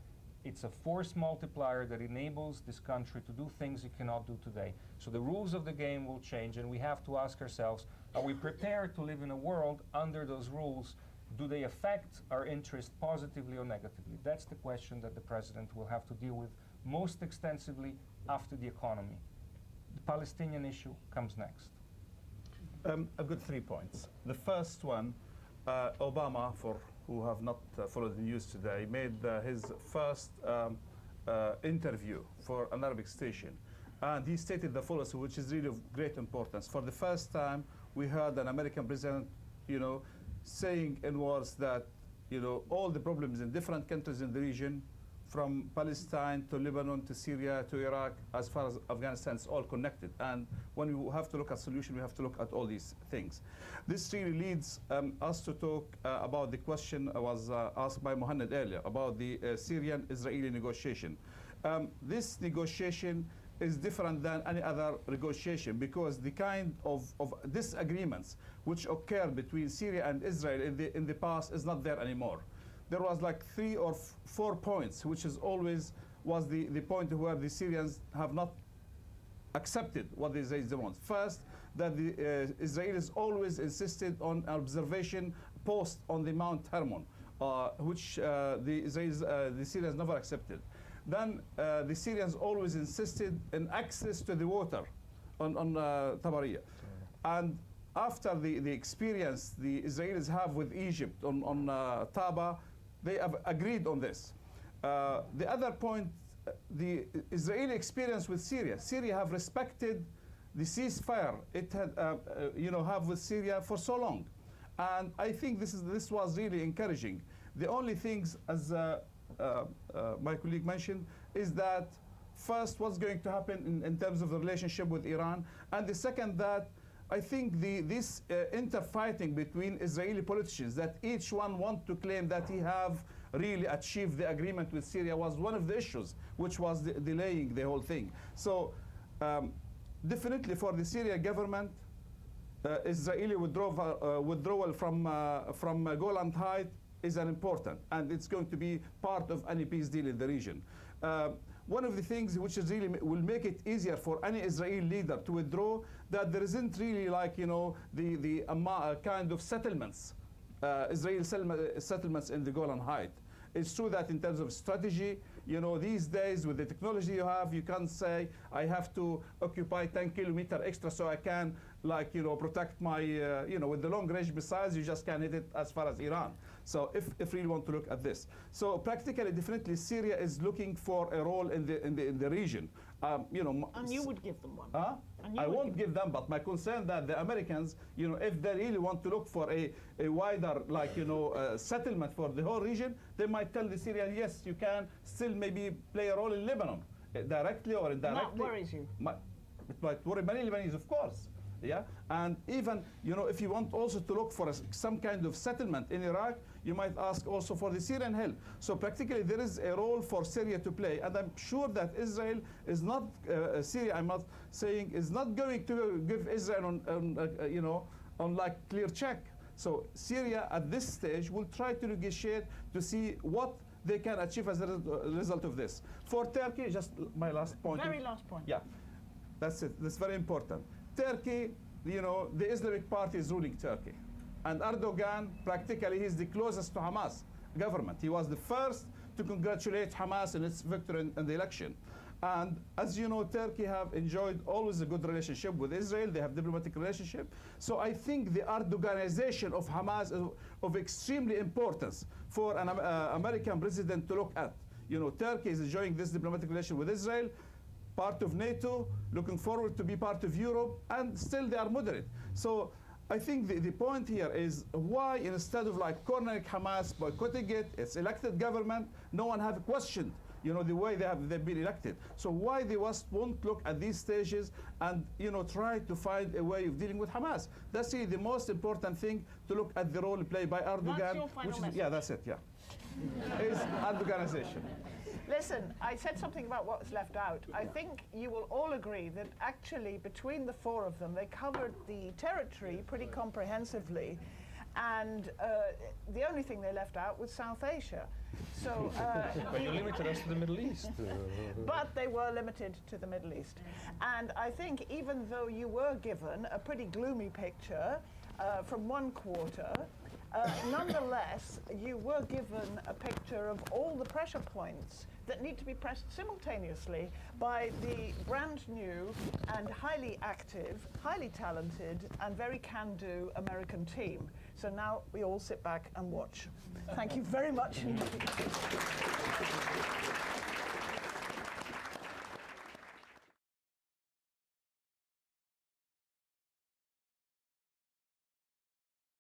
it's a force multiplier that enables this country to do things it cannot do today. So the rules of the game will change, and we have to ask ourselves, are we prepared to live in a world under those rules? Do they affect our interest positively or negatively? That's the question that the president will have to deal with most extensively after the economy. The Palestinian issue comes next. I've got 3 points. The first one, Obama, for who have not followed the news today, made his first interview for an Arabic station. And he stated the following, which is really of great importance. For the first time, we heard an American president, saying in words that, all the problems in different countries in the region, from Palestine to Lebanon to Syria to Iraq, as far as Afghanistan, is all connected. And when we have to look at solution, we have to look at all these things. This really leads us to talk about the question was asked by Mohammed earlier about the Syrian-Israeli negotiation. This negotiation is different than any other negotiation because the kind of disagreements which occurred between Syria and Israel in the past is not there anymore. There was like 3 or 4 points, which is always was the point where the Syrians have not accepted what the Israelis want. First, that the Israelis always insisted on observation post on the Mount Hermon, which the Syrians never accepted. Then the Syrians always insisted in access to the water on Tabariya. And after the experience the Israelis have with Egypt on Taba, they have agreed on this. The other point, the Israeli experience with Syria. Syria have respected the ceasefire it had, have with Syria for so long, and I think this was really encouraging. The only things, as my colleague mentioned, is that first, what's going to happen in terms of the relationship with Iran, and the second, that I think this interfighting between Israeli politicians, that each one want to claim that he have really achieved the agreement with Syria, was one of the issues which was delaying the whole thing. So definitely for the Syrian government, Israeli withdrawal from Golan Heights is an important, and it's going to be part of any peace deal in the region. One of the things which is really will make it easier for any Israeli leader to withdraw, that there isn't really like the kind of settlements, Israeli settlements in the Golan Heights. It's true that in terms of strategy, these days with the technology you have, you can't say I have to occupy 10 kilometers extra so I can protect my with the long range missiles, you just can't hit it as far as Iran. So if we want to look at this, so practically, definitely Syria is looking for a role in the region. And you would give them one. I won't give them, but my concern that the Americans, if they really want to look for a wider settlement for the whole region, they might tell the Syrians, yes, you can still maybe play a role in Lebanon, directly or indirectly. That worries you. It might worry many Lebanese, of course. Yeah, and even if you want also to look for some kind of settlement in Iraq, you might ask also for the Syrian help. So practically there is a role for Syria to play, and I'm sure that Israel is not Syria. I'm not saying is not going to give Israel on like clear check. So Syria at this stage will try to negotiate to see what they can achieve as a result of this. For Turkey, just my last point. Very last point. Yeah, that's it. That's very important. Turkey, the Islamic Party is ruling Turkey. And Erdogan, practically, he's the closest to Hamas government. He was the first to congratulate Hamas in its victory in the election. And as you know, Turkey have enjoyed always a good relationship with Israel. They have diplomatic relationship. So I think the Erdoganization of Hamas is of extremely importance for an American president to look at. Turkey is enjoying this diplomatic relation with Israel, part of NATO, looking forward to be part of Europe, and still they are moderate. So I think the point here is why instead of cornering Hamas, boycotting it, its elected government, no one have questioned you know, the way they've been elected. So why they won't look at these stages and, you know, try to find a way of dealing with Hamas? That's really the most important thing, to look at the role played by Erdogan. That's your final message. Yeah, that's it, yeah. Is Erdoganization. Listen, I said something about what's left out. I think you will all agree that actually between the four of them, they covered the territory pretty comprehensively. And the only thing they left out was South Asia. So, but you limited us to the Middle East. But they were limited to the Middle East. And I think even though you were given a pretty gloomy picture from one quarter, nonetheless, you were given a picture of all the pressure points that need to be pressed simultaneously by the brand new and highly active, highly talented, and very can-do American team. So now we all sit back and watch. Thank you very much indeed.